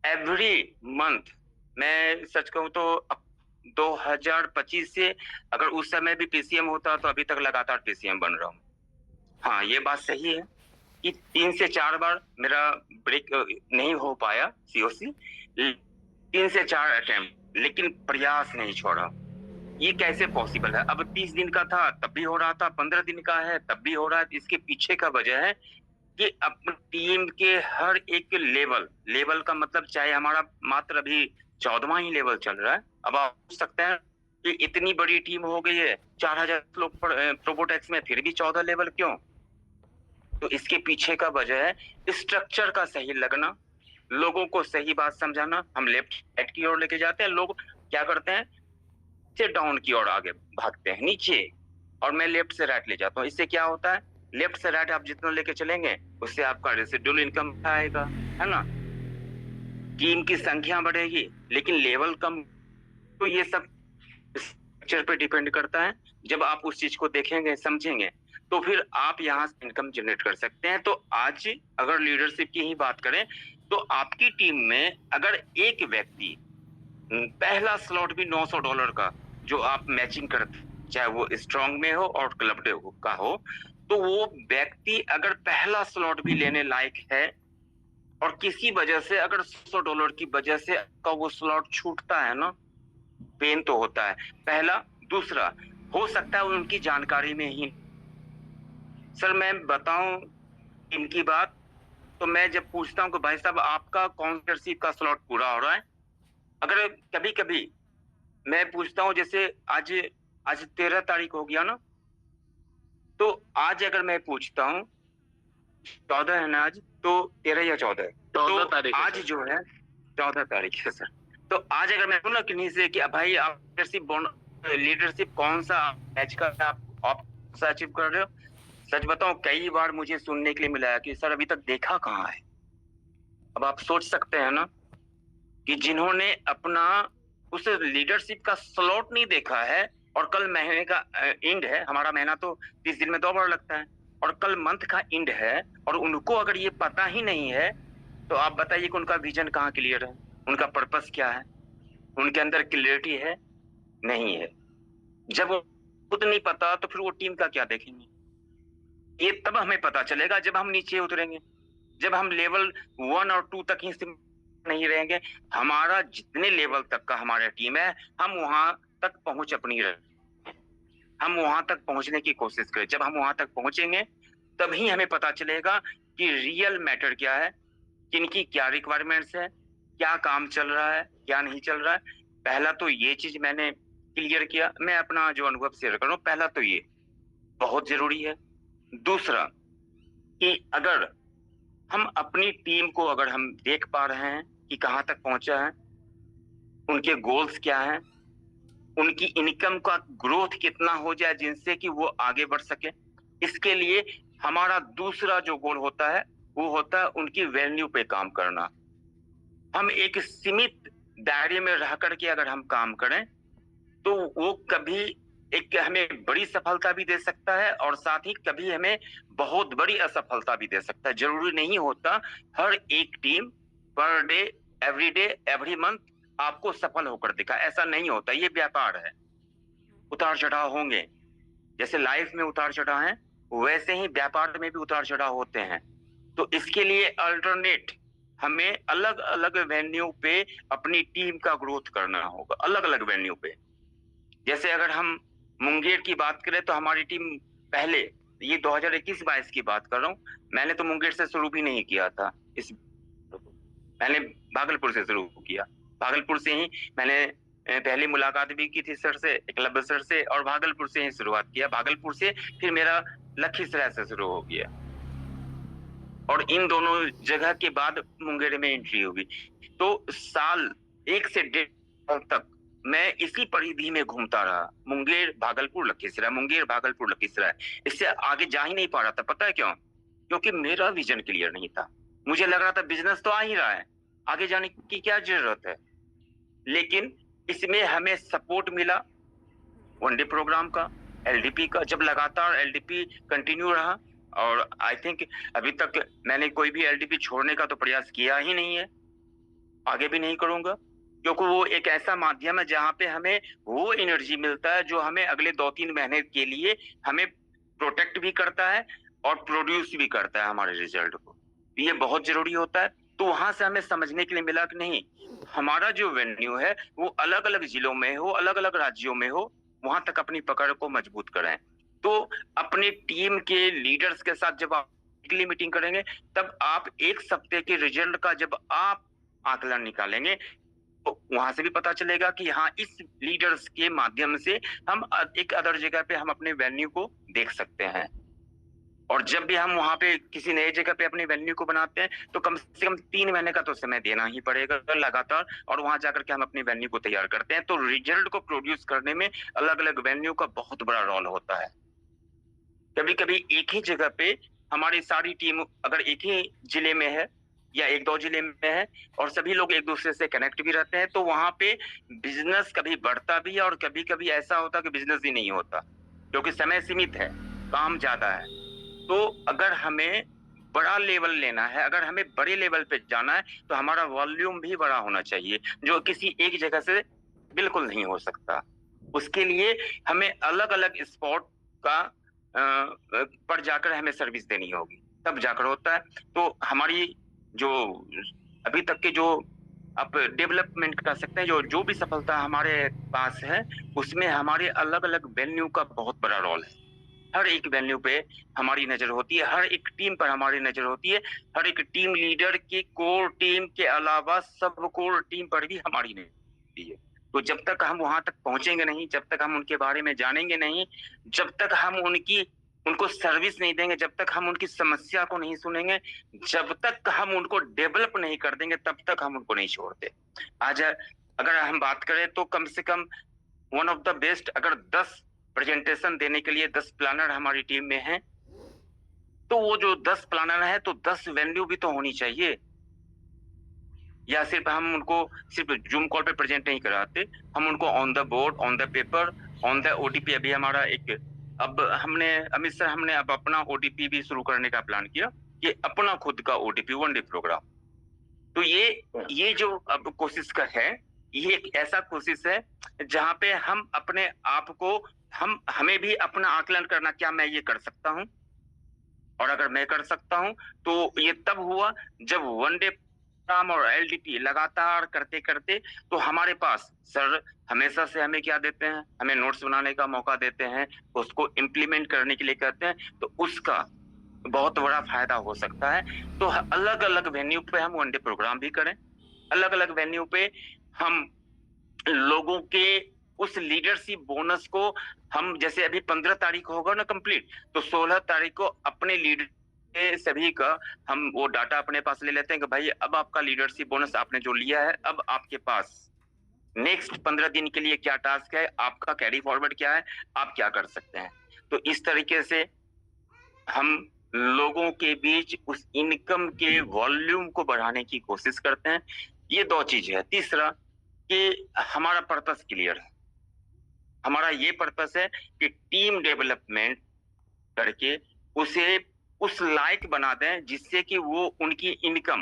Speaker 2: एवरी मंथ, मैं सच कहूं तो 2025 से, अगर उस समय भी पीसीएम होता तो अभी तक लगातार पीसीएम बन रहा हूं। हाँ, ये बात सही है कि 3 से 4 बार मेरा ब्रेक नहीं हो पाया सीओसी, 3 से 4 अटेम्प्ट, लेकिन प्रयास नहीं छोड़ा। ये कैसे पॉसिबल है? अब 30 दिन का था तब भी हो रहा था, 15 दिन का है तब भी हो रहा है। इसके पीछे का वजह है कि अपनी टीम के हर एक लेवल का मतलब, चाहे हमारा मात्र अभी 14वां ही लेवल चल रहा है। अब आप पूछ सकते हैं कि इतनी बड़ी टीम हो गई है, 4000 लोग प्रोबोटेक्स में, फिर भी 14 लेवल क्यों? तो इसके पीछे का वजह है स्ट्रक्चर का सही लगना, लोगों को सही बात समझाना। हम लेफ्ट राइट की ओर लेके जाते हैं, लोग क्या करते हैं, से डाउन की ओर आगे भागते हैं नीचे, और मैं लेफ्ट से राइट ले जाता हूँ। इससे क्या होता है, लेफ्ट से राइट आप जितना लेके चलेंगे उससे आपका रेसिडुअल इनकम आएगा, है ना। टीम की संख्या बढ़ेगी लेकिन लेवल कम, तो ये सब स्ट्रक्चर पे डिपेंड करता है। जब आप उस चीज को देखेंगे समझेंगे तो फिर आप यहाँ से इनकम जनरेट कर सकते हैं। तो आज अगर लीडरशिप की ही बात करें तो आपकी टीम में अगर एक व्यक्ति पहला स्लॉट भी $900 का जो आप मैचिंग करते, चाहे वो स्ट्रॉन्ग में हो और क्लब डे का हो, तो वो व्यक्ति अगर पहला स्लॉट भी लेने लायक है और किसी वजह से अगर $100 की वजह से आपका वो स्लॉट छूटता है ना, पेन तो होता है पहला। दूसरा, हो सकता है उनकी जानकारी में ही, सर मैं बताऊं इनकी बात, तो मैं जब पूछता हूं कि भाई साहब आपका कॉन्सर्टशिप का स्लॉट पूरा हो रहा है, अगर कभी कभी मैं पूछता हूं, जैसे आज 13 तारीख हो गया ना, तो आज अगर मैं पूछता हूं 14 है ना आज, तो 13 या 14 है,
Speaker 1: 14
Speaker 2: तो
Speaker 1: तारीख है
Speaker 2: आज
Speaker 1: सर।
Speaker 2: जो है 14 तारीख है सर। तो आज अगर मैं बोलूं किन्हीं से कि भाई आप लीडरशिप कौन सा मैच का आप अचीव कर रहे हो, सच बताऊं कई बार मुझे सुनने के लिए मिला है कि सर अभी तक देखा कहाँ है। अब आप सोच सकते हैं ना कि जिन्होंने अपना उस लीडरशिप का स्लॉट नहीं देखा है, और कल महीने का एंड है, हमारा महीना तो 30 दिन में 2 बार लगता है, और कल मंथ का एंड है, और उनको अगर ये पता ही नहीं है तो आप बताइए कि उनका विजन कहाँ क्लियर है, उनका पर्पस क्या है, उनके अंदर क्लियरिटी है, नहीं है। जब वो खुद नहीं पता तो फिर वो टीम का क्या देखेंगे। ये तब हमें पता चलेगा जब हम नीचे उतरेंगे, जब हम लेवल 1 और 2 तक ही नहीं रहेंगे। हमारा जितने लेवल तक का हमारा टीम है, हम वहां तक पहुंच अपनी हम वहां तक पहुंचने की कोशिश करें। जब हम वहां तक पहुंचेंगे तभी हमें पता चलेगा कि रियल मैटर क्या है, किनकी क्या रिक्वायरमेंट्स है, क्या काम चल रहा है, क्या नहीं चल रहा है। पहला तो ये चीज मैंने क्लियर किया, मैं अपना जो अनुभव शेयर कर रहा हूँ, पहला तो ये बहुत जरूरी है। दूसरा कि अगर हम अपनी टीम को अगर हम देख पा रहे हैं कि कहाँ तक पहुंचा है, उनके गोल्स क्या हैं, उनकी इनकम का ग्रोथ कितना हो जाए जिनसे कि वो आगे बढ़ सके, इसके लिए हमारा दूसरा जो गोल होता है वो होता है उनकी वैल्यू पे काम करना। हम एक सीमित दायरे में रह करके अगर हम काम करें तो वो कभी एक हमें बड़ी सफलता भी दे सकता है और साथ ही कभी हमें बहुत बड़ी असफलता भी दे सकता है। जरूरी नहीं होता हर एक team per day, every day, every month आपको सफल होकर दिखा, ऐसा नहीं होता। ये व्यापार है, उतार चढ़ाव होंगे। जैसे लाइफ में उतार चढ़ाव है वैसे ही व्यापार में भी उतार चढ़ाव होते हैं। तो इसके लिए अल्टरनेट हमें अलग अलग वेन्यू पे अपनी टीम का ग्रोथ करना होगा, अलग अलग वेन्यू पे। जैसे अगर हम मुंगेर की बात करें तो हमारी टीम पहले, ये 2021-22 की बात कर रहा हूँ, मैंने तो मुंगेर से शुरू भी नहीं किया था, इस मैंने भागलपुर से शुरू किया। भागलपुर से ही मैंने पहली मुलाकात भी की थी सर से, एकलव्य सर से, और भागलपुर से ही शुरुआत किया। भागलपुर से फिर मेरा लखीसराय से शुरू हो गया, और इन दोनों जगह के बाद मुंगेर में एंट्री होगी। तो साल 1 से 1.5 साल तक मैं इसी परिधि में घूमता रहा, मुंगेर भागलपुर लखीसराय, मुंगेर भागलपुर लखीसराय। इससे आगे जा ही नहीं पा रहा था। पता है क्यों? क्योंकि मेरा विजन क्लियर नहीं था। मुझे लग रहा था बिजनेस तो आ ही रहा है, आगे जाने की क्या जरूरत है। लेकिन इसमें हमें सपोर्ट मिला वनडे प्रोग्राम का, एलडीपी का। जब लगातार एलडीपी कंटिन्यू रहा, और आई थिंक अभी तक मैंने कोई भी एलडीपी छोड़ने का तो प्रयास किया ही नहीं है, आगे भी नहीं करूंगा, क्योंकि वो एक ऐसा माध्यम है जहां पे हमें वो एनर्जी मिलता है जो हमें अगले 2-3 महीने के लिए हमें प्रोटेक्ट भी करता है और प्रोड्यूस भी करता है हमारे रिजल्ट को। ये बहुत जरूरी होता है। तो वहां से हमें समझने के लिए मिला कि नहीं, हमारा जो वेन्यू है वो अलग अलग जिलों में हो, अलग अलग राज्यों में हो, वहां तक अपनी पकड़ को मजबूत करें। तो अपनी टीम के लीडर्स के साथ जब आप वीकली मीटिंग करेंगे, तब आप एक सप्ताह के रिजल्ट का जब आप आकलन निकालेंगे तो वहां से भी पता चलेगा कि हाँ, इस लीडर्स के माध्यम से हम एक अदर जगह पे हम अपने वेन्यू को देख सकते हैं। और जब भी हम वहां पे किसी नए जगह पे अपने वेन्यू को बनाते हैं तो कम से कम 3 महीने का तो समय देना ही पड़ेगा लगातार, और वहां जाकर के हम अपने वेन्यू को तैयार करते हैं। तो रिजल्ट को प्रोड्यूस करने में अलग अलग वेन्यू का बहुत बड़ा रोल होता है। कभी कभी एक ही जगह पे हमारी सारी टीम अगर एक ही जिले में है या एक दो जिले में है और सभी लोग एक दूसरे से कनेक्ट भी रहते हैं, तो वहां पे बिजनेस कभी बढ़ता भी है और कभी कभी ऐसा होता है कि बिजनेस ही नहीं होता, क्योंकि समय सीमित है, काम ज्यादा है। तो अगर हमें बड़ा लेवल लेना है, अगर हमें बड़े लेवल पे जाना है, तो हमारा वॉल्यूम भी बड़ा होना चाहिए, जो किसी एक जगह से बिल्कुल नहीं हो सकता। उसके लिए हमें अलग अलग स्पॉट का पर जाकर हमें सर्विस देनी होगी, तब जाकर होता है। तो हमारी जो अभी तक के जो आप डेवलपमेंट कर सकते हैं, जो भी सफलता हमारे पास है, उसमें हमारे अलग अलग वेन्यू का बहुत बड़ा रोल है। हर एक वेन्यू पे हमारी नजर होती है, हर एक टीम पर हमारी नजर होती है, हर एक टीम लीडर की कोर टीम के अलावा सब कोर टीम पर भी हमारी नजर होती है। तो जब तक हम वहां तक पहुंचेंगे नहीं, जब तक हम उनके बारे में जानेंगे नहीं, जब तक हम उनको सर्विस नहीं देंगे, जब तक हम उनकी समस्या को नहीं सुनेंगे, जब तक हम उनको डेवलप नहीं कर देंगे, तब तक हम उनको नहीं छोड़ते। आज अगर हम बात करें तो कम से कम वन ऑफ द बेस्ट, अगर 10 प्रेजेंटेशन देने के लिए 10 प्लानर हमारी टीम में हैं, तो वो जो 10 प्लानर है तो 10 वेन्यू भी तो होनी चाहिए। या सिर्फ हम उनको सिर्फ जूम कॉल पे प्रेजेंट नहीं कराते, हम उनको on the board, on the paper, on the OTP. अभी हमारा अब हमने अमित सर हमने अब अपना ओटीपी भी शुरू करने का प्लान किया, ये अपना खुद का ओटीपी 1 डे प्रोग्राम। तो ये जो अब कोशिश का है, ये एक ऐसा कोशिश है जहां पे हम अपने आप को हमें भी अपना आकलन करना, क्या मैं ये कर सकता हूं, और अगर मैं कर सकता हूं तो ये तब हुआ जब 1 डे प्रोग्राम और एलडीपी लगातार करते करते तो हमारे पास सर हमेशा से हमें क्या देते हैं, हमें नोट्स बनाने का मौका देते हैं, उसको इम्प्लीमेंट करने के लिए कहते हैं, तो उसका बहुत बड़ा फायदा हो सकता है। तो अलग अलग वेन्यू पे हम 1 डे प्रोग्राम भी करें, अलग अलग वेन्यू पे हम लोगों के उस लीडरशिप बोनस को हम, जैसे अभी 15 तारीख होगा ना कंप्लीट, तो 16 तारीख को अपने लीडर सभी का हम वो डाटा अपने पास ले लेते हैं कि भाई अब आपका लीडरशिप बोनस आपने जो लिया है, अब आपके पास नेक्स्ट 15 दिन के लिए क्या टास्क है, आपका कैरी फॉरवर्ड क्या है, आप क्या कर सकते हैं। तो इस तरीके से हम लोगों के बीच उस इनकम के वॉल्यूम को बढ़ाने की कोशिश करते हैं। ये 2 चीज है। तीसरा कि हमारा पर्पस क्लियर है। हमारा ये पर्पस है कि टीम डेवलपमेंट करके उसे उस लायक बना दें जिससे कि वो उनकी इनकम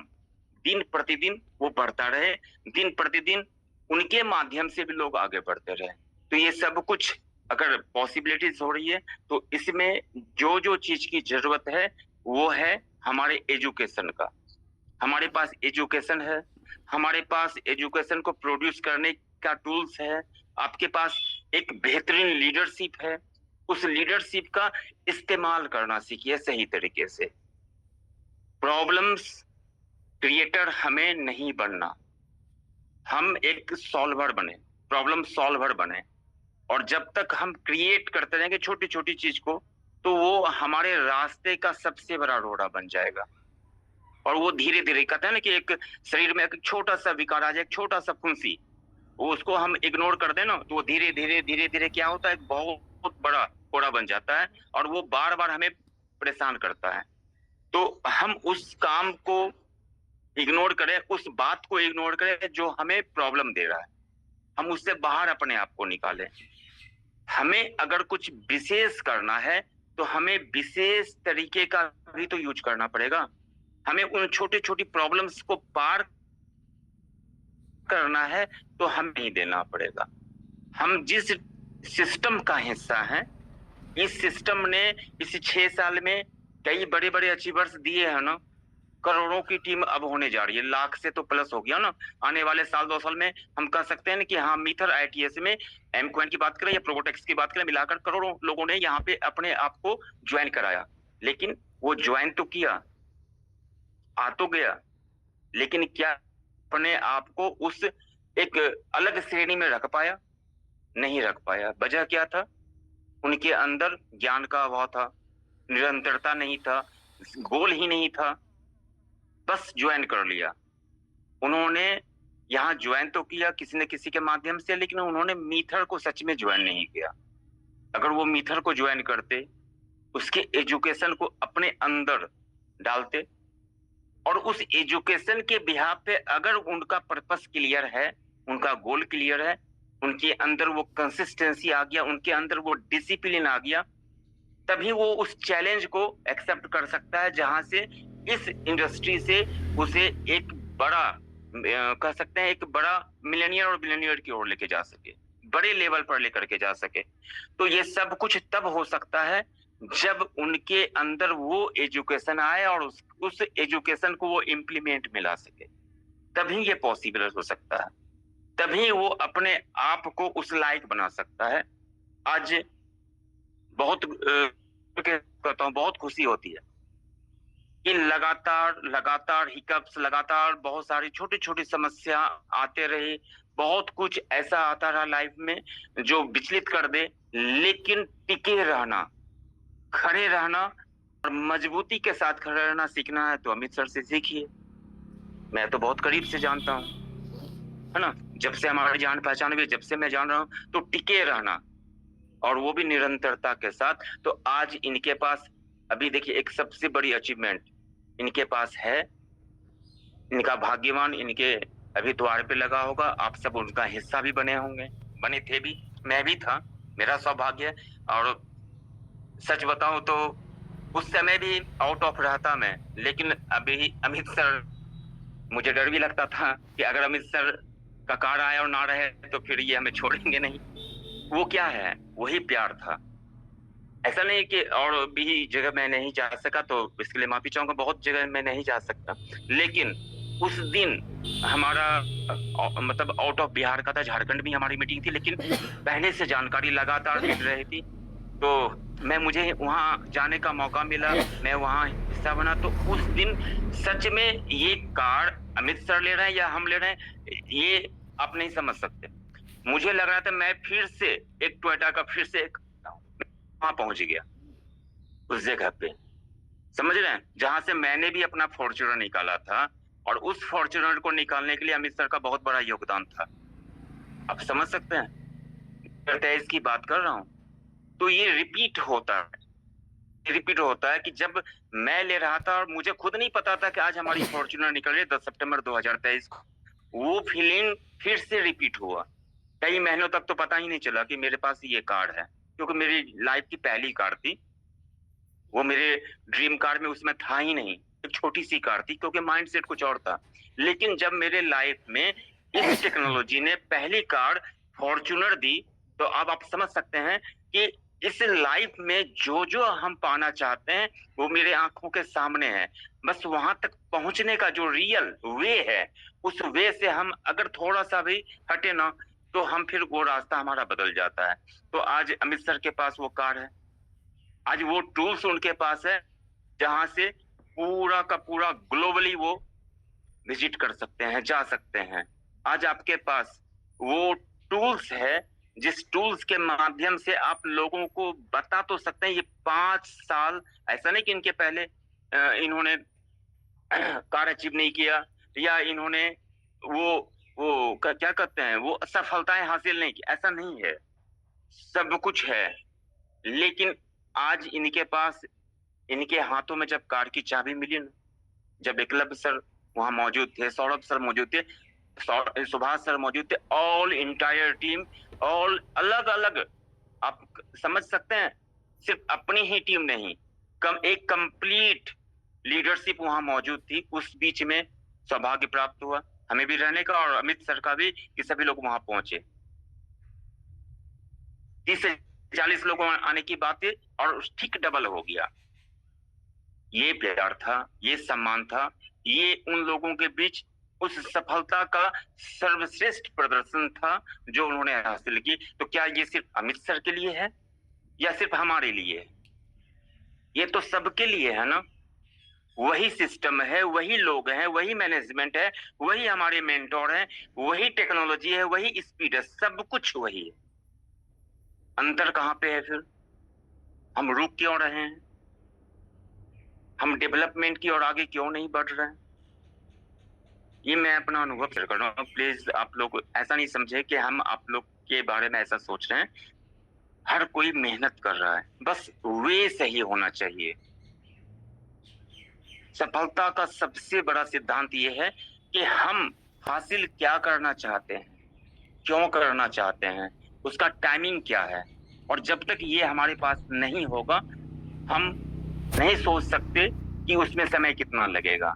Speaker 2: दिन प्रतिदिन वो बढ़ता रहे, दिन प्रतिदिन उनके माध्यम से भी लोग आगे बढ़ते रहे। तो ये सब कुछ अगर पॉसिबिलिटीज हो रही है, तो इसमें जो जो चीज की जरूरत है वो है हमारे एजुकेशन का। हमारे पास एजुकेशन है, हमारे पास एजुकेशन को प्रोड्यूस करने का टूल्स है, आपके पास एक बेहतरीन लीडरशिप है, उस लीडरशिप का इस्तेमाल करना सीखिए सही तरीके से। प्रॉब्लम्स क्रिएटर हमें नहीं बनना, हम एक सॉल्वर बने, प्रॉब्लम सॉल्वर बने। और जब तक हम क्रिएट करते रहेंगे छोटी छोटी चीज को, तो वो हमारे रास्ते का सबसे बड़ा रोड़ा बन जाएगा। और वो धीरे धीरे, कहते हैं ना कि एक शरीर में एक छोटा सा विकार आ जाए, एक छोटा सा फुंसी, वो उसको हम इग्नोर कर दें ना, तो वो धीरे धीरे क्या होता है, एक बहुत बड़ा कोड़ा बन जाता है और वो बार बार हमें परेशान करता है। तो हम उस काम को इग्नोर करें, उस बात को इग्नोर करें जो हमें प्रॉब्लम दे रहा है, हम उससे बाहर अपने आप को निकालें। हमें अगर कुछ विशेष करना है तो हमें विशेष तरीके का भी तो यूज करना पड़ेगा। हमें उन छोटी छोटी प्रॉब्लम्स को पार करना है तो हमें नहीं देना पड़ेगा। हम जिस सिस्टम का हिस्सा हैं, इस सिस्टम ने इस 6 साल में कई बड़े बड़े अचीवर्स दिए हैं ना, करोड़ों की टीम अब होने जा रही है, लाख से तो प्लस हो गया ना। आने वाले साल 2 साल में हम कह सकते हैं कि हाँ, मीथर आईटीएस में एमक्वेन की बात करें या प्रोबोटेक्स की बात करें, मिलाकर करोड़ों लोगों ने यहाँ पे अपने आप को ज्वाइन कराया। लेकिन वो ज्वाइन तो किया, आ तो गया, लेकिन क्या अपने आप को उस एक अलग श्रेणी में रख पाया? नहीं रख पाया। वजह क्या था? उनके अंदर ज्ञान का अभाव था, निरंतरता नहीं था, गोल ही नहीं था, बस ज्वाइन कर लिया। उन्होंने यहाँ ज्वाइन तो किया किसी न किसी के माध्यम से, लेकिन उन्होंने मीथर को सच में ज्वाइन नहीं किया। अगर वो मीथर को ज्वाइन करते उसके एजुकेशन को अपने अंदर डालते और उस एजुकेशन के बिहाफ पे अगर उनका पर्पस क्लियर है, उनका गोल क्लियर है, उनके अंदर वो कंसिस्टेंसी आ गया, उनके अंदर वो डिसिप्लिन आ गया, तभी वो उस चैलेंज को एक्सेप्ट कर सकता है जहां से इस इंडस्ट्री से उसे एक बड़ा कह सकते हैं एक बड़ा मिलेनियर और बिलियनियर की ओर लेके जा सके, बड़े लेवल पर लेकर के जा सके। तो ये सब कुछ तब हो सकता है जब उनके अंदर वो एजुकेशन आए और उस एजुकेशन को वो इम्प्लीमेंट में ला सके, तभी ये पॉसिबल हो सकता है, तभी वो अपने आप को उस लायक बना सकता है। आज बहुत कहता हूँ बहुत खुशी होती है कि लगातार हिकअप्स, लगातार बहुत सारी छोटी छोटी समस्या आते रहे, बहुत कुछ ऐसा आता रहा लाइफ में जो विचलित कर दे, लेकिन टिके रहना, खड़े रहना और मजबूती के साथ खड़े रहना सीखना है तो अमित सर से सीखिए। मैं तो बहुत करीब से जानता हूँ, है ना, जब से हमारी जान पहचान हुई, जब से मैं जान रहा हूँ, तो टिके रहना और वो भी निरंतरता के साथ। तो आज इनके पास अभी देखिए एक सबसे बड़ी अचीवमेंट इनके पास है, इनका भाग्यवान इनके अभी द्वार पे लगा होगा, आप सब उनका हिस्सा भी बने होंगे, बने थे भी, मैं भी था, मेरा सौभाग्य। और सच बताऊं तो उस समय भी आउट ऑफ रहता मैं, लेकिन अभी अमित सर, मुझे डर भी लगता था कि अगर अमित सर का कार आया और ना रहे तो फिर ये हमें छोड़ेंगे नहीं। वो क्या है, वही प्यार था। ऐसा नहीं कि और भी जगह मैं नहीं जा सका, तो इसके लिए माफी चाहूंगा, बहुत जगह मैं नहीं जा सकता, लेकिन उस दिन हमारा मतलब आउट ऑफ बिहार का था, झारखंड में हमारी मीटिंग थी, लेकिन पहले से जानकारी लगातार मिल रही थी, तो मुझे वहां जाने का मौका मिला, मैं वहां हिस्सा बना। तो उस दिन सच में ये कार्ड अमित सर ले रहे हैं या हम ले रहे हैं, ये आप नहीं समझ सकते। मुझे लग रहा था मैं फिर से एक टोयोटा का फिर से वहां पहुंच गया, उस जगह पे, समझ रहे हैं, जहां से मैंने भी अपना फॉर्च्यूनर निकाला था, और उस फॉर्च्यूनर को निकालने के लिए अमित सर का बहुत बड़ा योगदान था। आप समझ सकते हैं, 2023 की बात कर रहा हूं। तो ये रिपीट होता है कि जब मैं ले रहा था और मुझे खुद नहीं पता था कि आज हमारी फॉर्च्यूनर निकल रही है 10 सितंबर 2023 को, वो फीलिंग फिर से रिपीट हुआ। कई महीनों तक तो पता ही नहीं चला कि मेरे पास ये कार है, क्योंकि मेरी लाइफ की पहली कार थी, वो मेरे ड्रीम कार में उसमें था ही नहीं, एक छोटी सी कार थी, क्योंकि माइंडसेट कुछ और था। लेकिन जब मेरे लाइफ में इस टेक्नोलॉजी ने पहली कार फॉर्च्यूनर दी, तो अब आप समझ सकते हैं कि इस लाइफ में जो जो हम पाना चाहते हैं वो मेरे आंखों के सामने है। बस वहां तक पहुंचने का जो रियल वे है, उस वे से हम अगर थोड़ा सा भी हटे ना, तो हम फिर वो रास्ता हमारा बदल जाता है। तो आज अमित सर के पास वो कार है, आज वो टूल्स उनके पास है, जहां से पूरा का पूरा ग्लोबली वो विजिट कर सकते हैं, जा सकते हैं। आज आपके पास वो टूल्स है, जिस टूल्स के माध्यम से आप लोगों को बता तो सकते हैं। ये 5 साल, ऐसा नहीं कि इनके पहले इन्होंने कार अचीव नहीं किया, या इन्होंने वो क्या कहते हैं, वो सफलताएं हासिल नहीं की, ऐसा नहीं है, सब कुछ है। लेकिन आज इनके पास, इनके हाथों में जब कार की चाबी मिली ना, जब एकलव्य सर वहां मौजूद थे, सौरभ सर मौजूद थे, सुभाष सर मौजूद थे, ऑल इंटायर टीम, ऑल अलग अलग, आप समझ सकते हैं, सिर्फ अपनी ही टीम नहीं, एक कंप्लीट लीडरशिप वहां मौजूद थी। उस बीच में सौभाग्य प्राप्त हुआ हमें भी रहने का, और अमित सर का भी, कि सभी लोग वहां पहुंचे। 30 से 40 लोग आने की बात है और ठीक डबल हो गया। ये प्यार था, ये सम्मान था, ये उन लोगों के बीच उस सफलता का सर्वश्रेष्ठ प्रदर्शन था जो उन्होंने हासिल की। तो क्या ये सिर्फ अमित सर के लिए है या सिर्फ हमारे लिए? ये तो सबके लिए है ना। वही सिस्टम है, वही लोग हैं, वही मैनेजमेंट है, वही हमारे मेंटोर हैं, वही टेक्नोलॉजी है, वही स्पीड है, सब कुछ वही है। अंतर कहां पे है फिर? हम रुक क्यों रहे हैं? हम डेवलपमेंट की ओर आगे क्यों नहीं बढ़ रहे हैं? ये मैं अपना अनुभव शेयर कर रहा हूँ। प्लीज आप लोग ऐसा नहीं समझे कि हम आप लोग के बारे में ऐसा सोच रहे हैं। हर कोई मेहनत कर रहा है, बस वे सही होना चाहिए। सफलता का सबसे बड़ा सिद्धांत ये है कि हम हासिल क्या करना चाहते हैं, क्यों करना चाहते हैं, उसका टाइमिंग क्या है। और जब तक ये हमारे पास नहीं होगा, हम नहीं सोच सकते कि उसमें समय कितना लगेगा,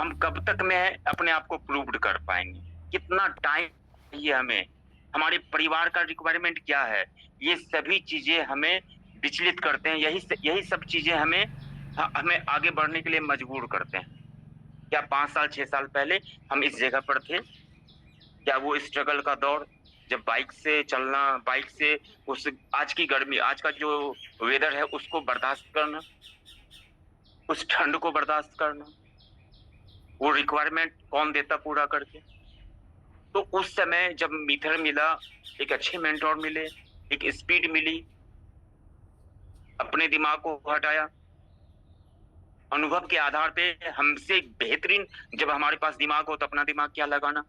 Speaker 2: हम कब तक में अपने आप को प्रूव्ड कर पाएंगे, कितना टाइम चाहिए हमें, हमारे परिवार का रिक्वायरमेंट क्या है। ये सभी चीजें हमें विचलित करते हैं, यही सब चीजें हमें हमें आगे बढ़ने के लिए मजबूर करते हैं। क्या 5 साल 6 साल पहले हम इस जगह पर थे? क्या वो स्ट्रगल का दौर, जब बाइक से चलना, बाइक से उस आज की गर्मी, आज का जो वेदर है उसको बर्दाश्त करना, उस ठंड को बर्दाश्त करना, वो रिक्वायरमेंट कौन देता पूरा करके? तो उस समय जब मिथर मिला, एक अच्छे मेंटोर मिले, एक स्पीड मिली, अपने दिमाग को हटाया, अनुभव के आधार पे हमसे बेहतरीन, जब हमारे पास दिमाग हो तो अपना दिमाग क्या लगाना,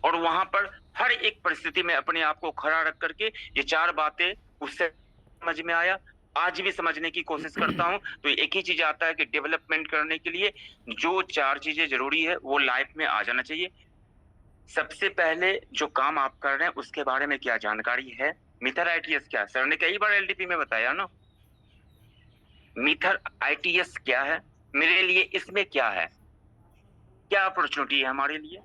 Speaker 2: और वहां पर हर एक परिस्थिति में अपने आप को खड़ा रख करके ये 4 बातें उससे समझ में आया। आज भी समझने की कोशिश करता हूं। तो एक ही चीज आता है कि डेवलपमेंट करने के लिए जो 4 चीजें जरूरी है वो लाइफ में आ जाना चाहिए। सबसे पहले जो काम आप कर रहे हैं उसके बारे में क्या जानकारी है। मिथर आईटीएस क्या है, सर ने कई बार एलडीपी में बताया ना। मिथर आईटीएस क्या है, मेरे लिए इसमें क्या है, क्या अपॉर्चुनिटी है हमारे लिए,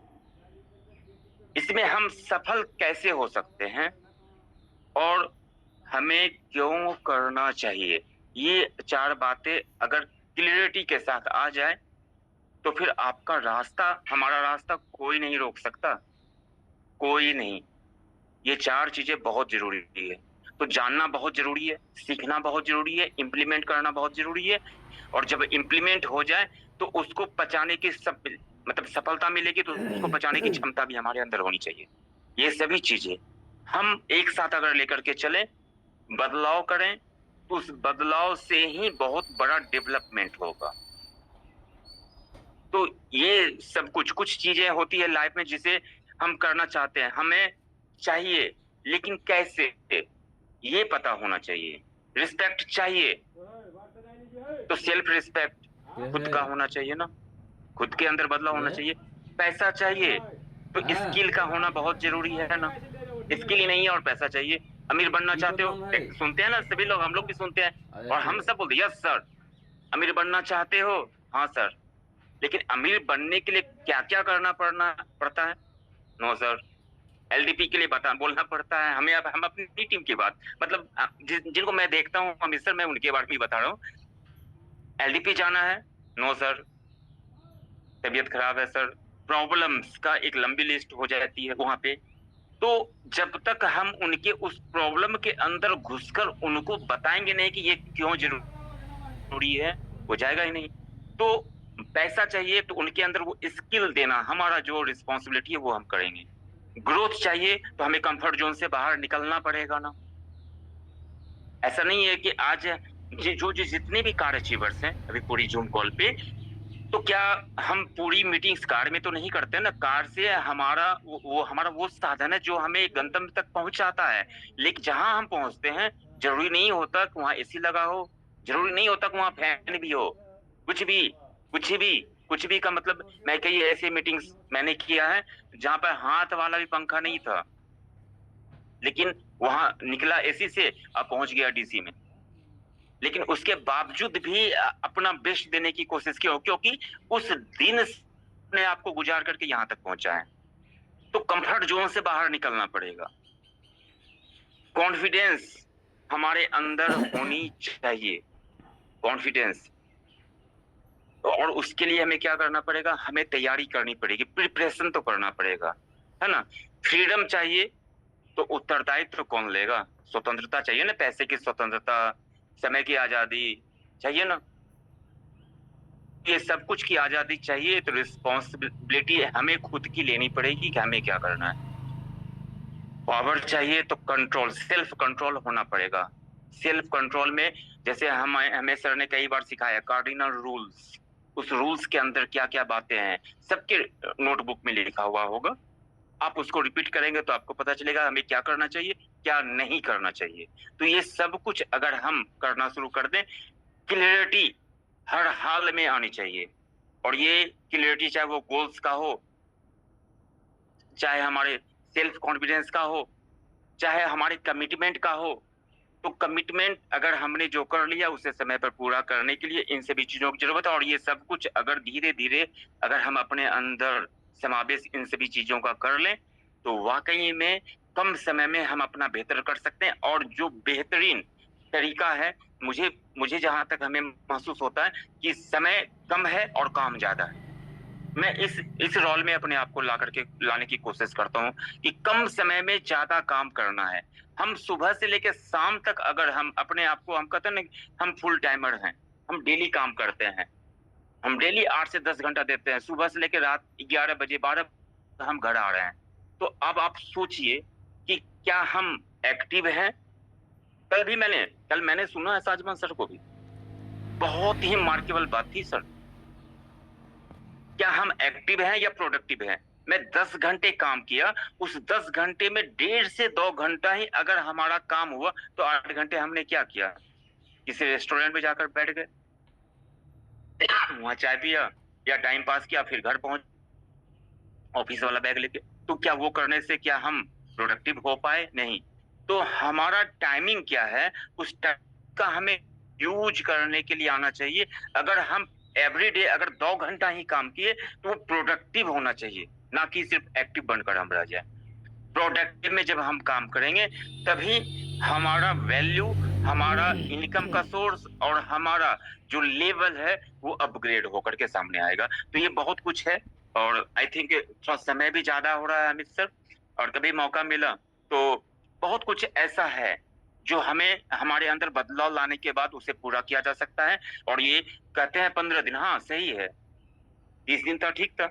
Speaker 2: इसमें हम सफल कैसे हो सकते हैं, और हमें क्यों करना चाहिए। ये 4 बातें अगर क्लियरिटी के साथ आ जाए तो फिर आपका रास्ता, हमारा रास्ता कोई नहीं रोक सकता, कोई नहीं। ये 4 चीजें बहुत जरूरी है। तो जानना बहुत जरूरी है, सीखना बहुत जरूरी है, इम्प्लीमेंट करना बहुत जरूरी है। और जब इम्प्लीमेंट हो जाए तो उसको पचाने की मतलब सफलता मिलेगी, तो उसको पचाने की क्षमता भी हमारे अंदर होनी चाहिए। ये सभी चीजें हम एक साथ अगर लेकर के चले, बदलाव करें, तो उस बदलाव से ही बहुत बड़ा डेवलपमेंट होगा। तो ये सब कुछ चीजें होती है लाइफ में जिसे हम करना चाहते हैं, हमें चाहिए, लेकिन कैसे, ये पता होना चाहिए। रिस्पेक्ट चाहिए, तो सेल्फ रिस्पेक्ट खुद का होना चाहिए ना, खुद के अंदर बदलाव होना चाहिए। पैसा चाहिए, तो स्किल का होना बहुत जरूरी है ना। स्किल ही नहीं है और पैसा चाहिए। अमीर बनना चाहते हो, सुनते हैं ना सभी लोग, हम लोग भी सुनते हैं और हम सब बोलते यस सर। अमीर बनना चाहते हो, हाँ सर। लेकिन अमीर बनने के लिए क्या क्या करना पड़ता है? No sir. एलडीपी के लिए बोलना पड़ता है हमें। अब हम अपनी टीम की बात, मतलब जिनको मैं देखता हूँ अमित सर, मैं उनके बारे में बता रहा हूँ। एलडीपी जाना है, नो सर। तबीयत खराब है सर, प्रॉब्लम्स का एक लंबी लिस्ट हो जाती है वहां पे। तो जब तक हम उनके उस प्रॉब्लम के अंदर घुसकर उनको बताएंगे नहीं कि ये क्यों जरूरी है, हो जाएगा ही नहीं। तो पैसा चाहिए, तो उनके अंदर वो स्किल देना, हमारा जो रिस्पॉन्सिबिलिटी है वो हम करेंगे। ग्रोथ चाहिए, तो हमें कंफर्ट जोन से बाहर निकलना पड़ेगा ना। ऐसा नहीं है कि आज जो जितने भी कार अचीवर्स हैं अभी पूरी जूम कॉल पे, तो क्या हम पूरी मीटिंग्स कार में तो नहीं करते ना। कार से हमारा वो हमारा वो साधन है जो हमें गंतव्य तक पहुंचाता है। लेकिन जहां हम पहुंचते हैं, जरूरी नहीं होता कि वहां एसी लगा हो, जरूरी नहीं होता कि वहां फैन भी हो। कुछ भी कुछ भी कुछ भी का मतलब, मैं कई ऐसे मीटिंग्स मैंने किया है जहां पर हाथ वाला भी पंखा नहीं था, लेकिन वहां निकला एसी से और पहुंच गया डीसी में। लेकिन उसके बावजूद भी अपना बेस्ट देने की कोशिश की, क्योंकि उस दिन ने आपको गुजार करके यहां तक पहुंचा है। तो कंफर्ट जोन से बाहर निकलना पड़ेगा। कॉन्फिडेंस हमारे अंदर होनी चाहिए, कॉन्फिडेंस। और उसके लिए हमें क्या करना पड़ेगा, हमें तैयारी करनी पड़ेगी, प्रिपरेशन तो करना पड़ेगा, है ना। फ्रीडम चाहिए, तो उत्तरदायित्व कौन लेगा? स्वतंत्रता चाहिए ना, पैसे की स्वतंत्रता, समय की आजादी चाहिए ना। ये सब कुछ की आजादी चाहिए, तो रिस्पॉन्सिबिलिटी हमें खुद की लेनी पड़ेगी कि हमें क्या करना है। पावर चाहिए, तो कंट्रोल, सेल्फ कंट्रोल होना पड़ेगा। सेल्फ कंट्रोल में जैसे हमें सर ने कई बार सिखाया कार्डिनल रूल्स, उस रूल्स के अंदर क्या क्या बातें हैं, सबके नोटबुक में लिखा हुआ होगा। आप उसको रिपीट करेंगे तो आपको पता चलेगा हमें क्या करना चाहिए, क्या नहीं करना चाहिए। तो ये सब कुछ अगर हम करना शुरू कर दें, क्लियरिटी हर हाल में आनी चाहिए। और ये क्लियरिटी चाहे वो गोल्स का हो, चाहे हमारे सेल्फ कॉन्फिडेंस का हो, चाहे हमारे कमिटमेंट का हो। तो कमिटमेंट अगर हमने जो कर लिया उसे समय पर पूरा करने के लिए इन सभी चीजों की जरूरत है। और ये सब कुछ अगर धीरे धीरे अगर हम अपने अंदर समावेश इन सभी चीजों का कर लें तो वाकई में कम समय में हम अपना बेहतर कर सकते हैं। और जो बेहतरीन तरीका है, मुझे मुझे जहां तक हमें महसूस होता है कि समय कम है और काम ज्यादा है। मैं इस रोल में अपने आप को ला करके लाने की कोशिश करता हूँ कि कम समय में ज्यादा काम करना है। हम सुबह से लेकर शाम तक अगर हम अपने आप को, हम कहते हैं ना हम फुल टाइमर हैं, हम डेली काम करते हैं, हम डेली 8 से 10 घंटा देते हैं, सुबह से लेकर रात 11 बजे 12 हम घर आ रहे हैं। तो अब आप सोचिए कि क्या हम एक्टिव हैं। कल मैंने सुना है साजमान सर को भी, बहुत ही मार्केबल बात थी सर। क्या हम एक्टिव हैं या प्रोडक्टिव हैं? मैं 10 घंटे काम किया, उस 10 घंटे में 1.5 से 2 घंटा ही अगर हमारा काम हुआ तो 8 घंटे हमने क्या किया? किसी रेस्टोरेंट में जाकर बैठ गए, वहां चाय पिया या टाइम पास किया, फिर घर पहुंच ऑफिस वाला बैग लेके। तो क्या वो करने से क्या हम प्रोडक्टिव हो पाए? नहीं। तो हमारा टाइमिंग क्या है, उस टाइम का हमें यूज करने के लिए आना चाहिए। अगर हम एवरीडे अगर 2 घंटा ही काम किए तो वो प्रोडक्टिव होना चाहिए, ना कि सिर्फ एक्टिव बनकर हम रह जाए। प्रोडक्टिव में जब हम काम करेंगे तभी हमारा वैल्यू, हमारा इनकम का सोर्स और हमारा जो लेवल है वो अपग्रेड होकर के सामने आएगा। तो ये बहुत कुछ है और आई थिंक थोड़ा समय भी ज्यादा हो रहा है अमित सर, और कभी मौका मिला तो बहुत कुछ ऐसा है जो हमें हमारे अंदर बदलाव लाने के बाद उसे पूरा किया जा सकता है। और ये कहते हैं 15 दिन, हाँ सही है, 30 दिन था ठीक था,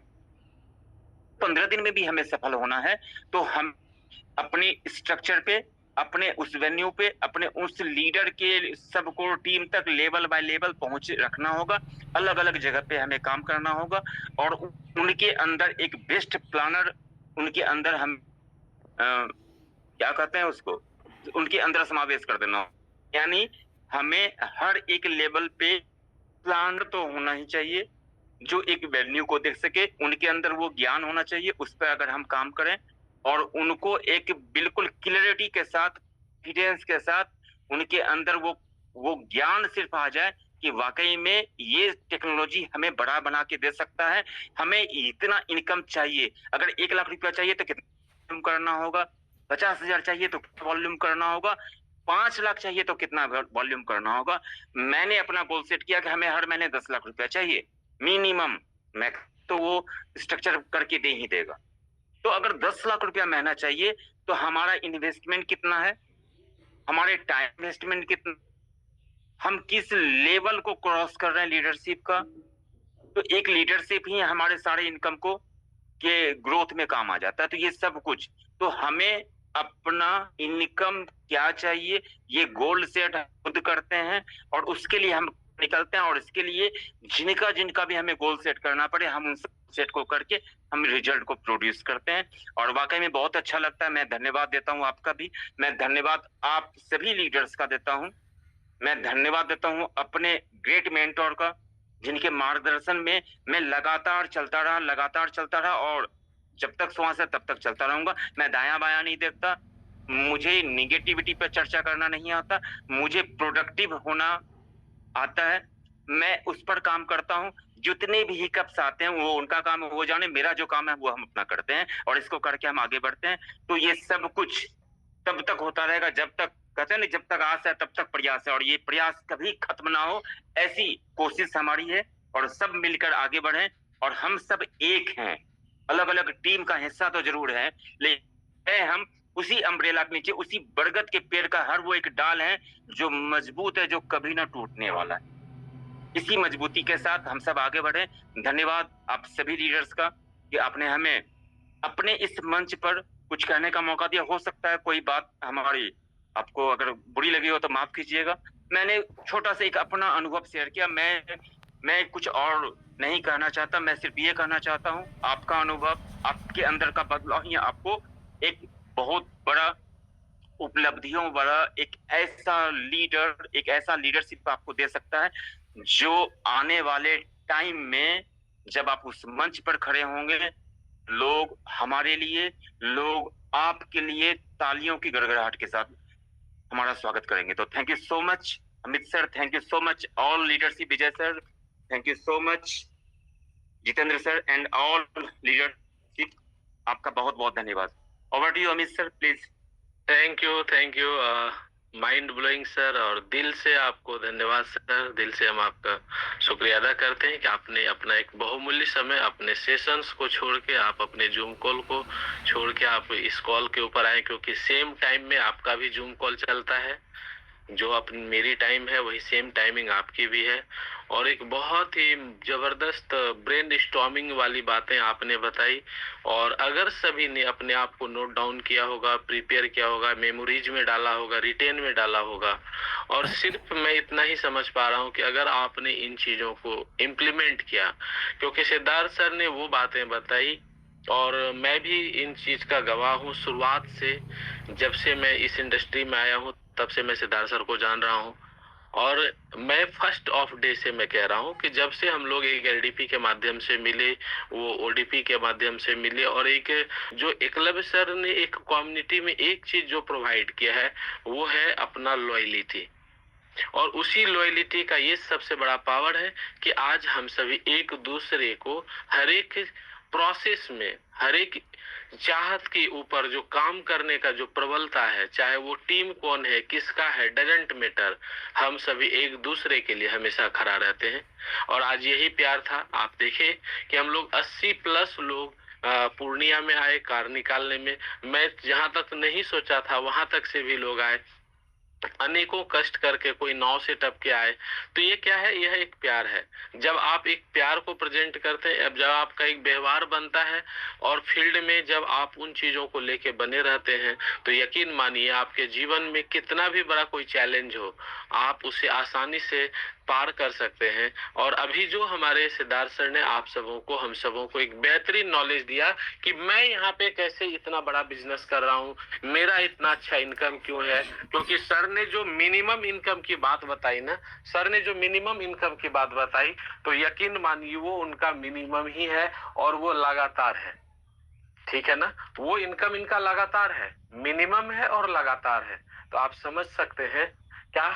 Speaker 2: 15 दिन में भी हमें सफल होना है। तो हम अपनी स्ट्रक्चर पे, अपने उस वेन्यू पे, अपने उस लीडर के सबको टीम तक लेवल बाय लेवल पहुंच रखना होगा। अलग अलग जगह पे हमें काम करना होगा और उनके अंदर एक बेस्ट प्लानर, उनके अंदर हम क्या कहते हैं उसको, उनके अंदर समावेश कर देना हो। यानी हमें हर एक लेवल पे प्लानर तो होना ही चाहिए जो एक वेन्यू को देख सके, उनके अंदर वो ज्ञान होना चाहिए, उस पर अगर हम काम करें और उनको एक बिल्कुल क्लियरिटी के साथ, कॉन्फिडेंस के साथ उनके अंदर वो ज्ञान सिर्फ आ जाए कि वाकई में ये टेक्नोलॉजी हमें बड़ा बना के दे सकता है, हमें इतना इनकम चाहिए। अगर 1 लाख रुपया चाहिए तो कितना वॉल्यूम करना होगा, 50,000 चाहिए तो कितना वॉल्यूम करना होगा, 5 लाख चाहिए तो कितना वॉल्यूम करना होगा। मैंने अपना गोल सेट किया कि हमें हर महीने 10 लाख रुपया चाहिए मिनिमम, मैं तो वो स्ट्रक्चर करके दे ही देगा। तो अगर 10 लाख रुपया महीना चाहिए तो हमारा इन्वेस्टमेंट कितना है, हमारे टाइम इन्वेस्टमेंट कितना, हम किस लेवल को क्रॉस कर रहे हैं लीडरशिप का। तो एक लीडरशिप ही हमारे सारे इनकम को के ग्रोथ में काम आ जाता है। तो ये सब कुछ, तो हमें अपना इनकम क्या चाहिए ये गोल सेट खुद करते हैं और उसके लिए हम निकलते हैं। और इसके लिए जिनका जिनका भी हमें गोल सेट करना पड़े हम उन सेट को करके हम रिजल्ट को प्रोड्यूस करते हैं। और वाकई में बहुत अच्छा लगता है। मैं धन्यवाद देता हूं आपका भी, मैं धन्यवाद आप सभी लीडर्स का देता हूं, मैं धन्यवाद देता हूं अपने ग्रेट मेंटोर का जिनके मार्गदर्शन में मैं लगातार चलता रहा और जब तक श्वास है तब तक चलता रहूंगा। मैं दायां बायां नहीं देखता, मुझे निगेटिविटी पर चर्चा करना नहीं आता, मुझे प्रोडक्टिव होना आता है, मैं उस पर काम करता हूँ। जितने भी हिकअप्स आते हैं वो उनका काम है, वो जाने, मेरा जो काम है वो हम अपना करते हैं और इसको करके हम आगे बढ़ते हैं। तो ये सब कुछ तब तक होता रहेगा जब तक, कहते हैं ना, जब तक आस है तब तक प्रयास है, और ये प्रयास कभी खत्म ना हो ऐसी कोशिश हमारी है। और सब मिलकर आगे बढ़े और हम सब एक हैं, अलग अलग टीम का हिस्सा तो जरूर है लेकिन हम उसी अम्ब्रेला के नीचे, उसी बरगद के पेड़ का हर वो एक डाल है जो मजबूत है, जो कभी ना टूटने वाला है। इसी मजबूती के साथ हम सब आगे बढ़े। धन्यवाद आप सभी लीडर्स का कि आपने हमें अपने इस मंच पर कुछ कहने का मौका दिया। हो सकता है कोई बात हमारी आपको अगर बुरी लगी हो तो माफ कीजिएगा। मैंने छोटा सा एक अपना अनुभव शेयर किया, मैं कुछ और नहीं कहना चाहता, मैं सिर्फ ये कहना चाहता हूँ आपका अनुभव, आपके अंदर का बदलाव ही आपको एक बहुत बड़ा उपलब्धियों वाला एक ऐसा लीडरशिप आपको दे सकता है जो आने वाले टाइम में जब आप उस मंच पर खड़े होंगे, लोग हमारे लिए, लोग आपके लिए तालियों की गड़गड़ाहट के साथ हमारा स्वागत करेंगे। तो thank you so much Amit sir, thank you so much all leadership, Vijay sir, thank you so much Jitendra sir and all leadership, आपका बहुत बहुत धन्यवाद। Over to you Amit sir, please.
Speaker 1: Thank you mind blowing sir, और दिल से आपको धन्यवाद सर। दिल से हम आपका शुक्रिया अदा करते हैं कि आपने अपना एक बहुमूल्य समय अपने सेशंस को छोड़ के, आप अपने जूम कॉल को छोड़ के आप इस कॉल के ऊपर आए, क्योंकि सेम टाइम में आपका भी जूम कॉल चलता है। जो अपनी मेरी टाइम है वही सेम टाइमिंग आपकी भी है। और एक बहुत ही जबरदस्त ब्रेन स्टॉर्मिंग वाली बातें आपने बताई, और अगर सभी ने अपने आप को नोट डाउन किया होगा, प्रिपेयर किया होगा, मेमोरीज में डाला होगा, रिटेन में डाला होगा, और सिर्फ मैं इतना ही समझ पा रहा हूँ कि अगर आपने इन चीजों को इम्प्लीमेंट किया, क्योंकि सिद्धार्थ सर ने वो बातें बताई और मैं भी इन चीज का गवाह हूँ। शुरुआत से जब से मैं इस इंडस्ट्री में आया हूँ तब से मैं सिद्धार्थ सर को जान रहा हूँ, और मैं फर्स्ट ऑफ डे से मैं कह रहा हूँ कि जब से हम लोग एक एलडीपी के माध्यम से मिले, वो ओडीपी के माध्यम से मिले, और एक जो एकलव्य सर ने एक कम्युनिटी में एक चीज जो प्रोवाइड किया है वो है अपना लॉयलिटी, और उसी लॉयलिटी का ये सबसे बड़ा पावर है कि आज हम सभी एक दूसरे को हर एक प्रोसेस में, हर एक चाहत के ऊपर जो काम करने का जो प्रबलता है, चाहे वो टीम कौन है, किसका है, डजंट मैटर, हम सभी एक दूसरे के लिए हमेशा खड़ा रहते हैं। और आज यही प्यार था। आप देखें कि हम लोग 80 प्लस लोग पूर्णिया में आए कार निकालने में। मैं जहां तक नहीं सोचा था वहां तक से भी लोग आए, अनेकों कष्ट करके, कोई नाव से टप के आए। तो ये क्या है? यह एक प्यार है। जब आप एक प्यार को प्रेजेंट करते हैं, अब जब आपका एक व्यवहार बनता है और फील्ड में जब आप उन चीजों को लेके बने रहते हैं, तो यकीन मानिए आपके जीवन में कितना भी बड़ा कोई चैलेंज हो, आप उसे आसानी से पार कर सकते हैं। और अभी जो हमारे सिद्धार्थ सर ने आप सबों को, हम सबों को एक बेहतरीन नॉलेज दिया कि मैं यहाँ पे कैसे इतना बड़ा बिजनेस कर रहा हूँ, मेरा इतना अच्छा इनकम क्यों है, क्योंकि सर ने जो मिनिमम इनकम की बात बताई ना, सर ने जो मिनिमम इनकम की बात बताई, तो यकीन मानिए वो उनका मिनिमम ही है और वो लगातार है। ठीक है ना? वो इनकम इनका लगातार है, मिनिमम है और लगातार है। तो आप समझ सकते हैं क्या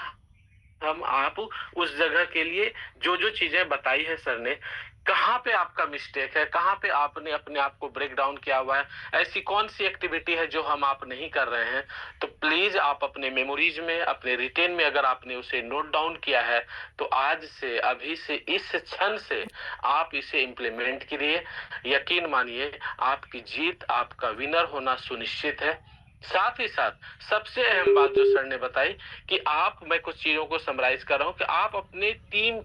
Speaker 1: हम आप उस जगह के लिए जो जो चीजें बताई है सर ने, कहाँ पे आपका मिस्टेक है, कहाँ पे आपने अपने आप को ब्रेक डाउन किया हुआ है, ऐसी कौन सी एक्टिविटी है जो हम आप नहीं कर रहे हैं, तो प्लीज आप अपने मेमोरीज में, अपने रिटेन में अगर आपने उसे नोट डाउन किया है, तो आज से, अभी से, इस क्षण से आप इसे इम्प्लीमेंट करिए। यकीन मानिए आपकी जीत, आपका विनर होना सुनिश्चित है। साथ ही साथ सबसे अहम बात जो सर ने बताई कि आप, मैं कुछ चीजों को समराइज कर रहा हूं कि आप अपने टीम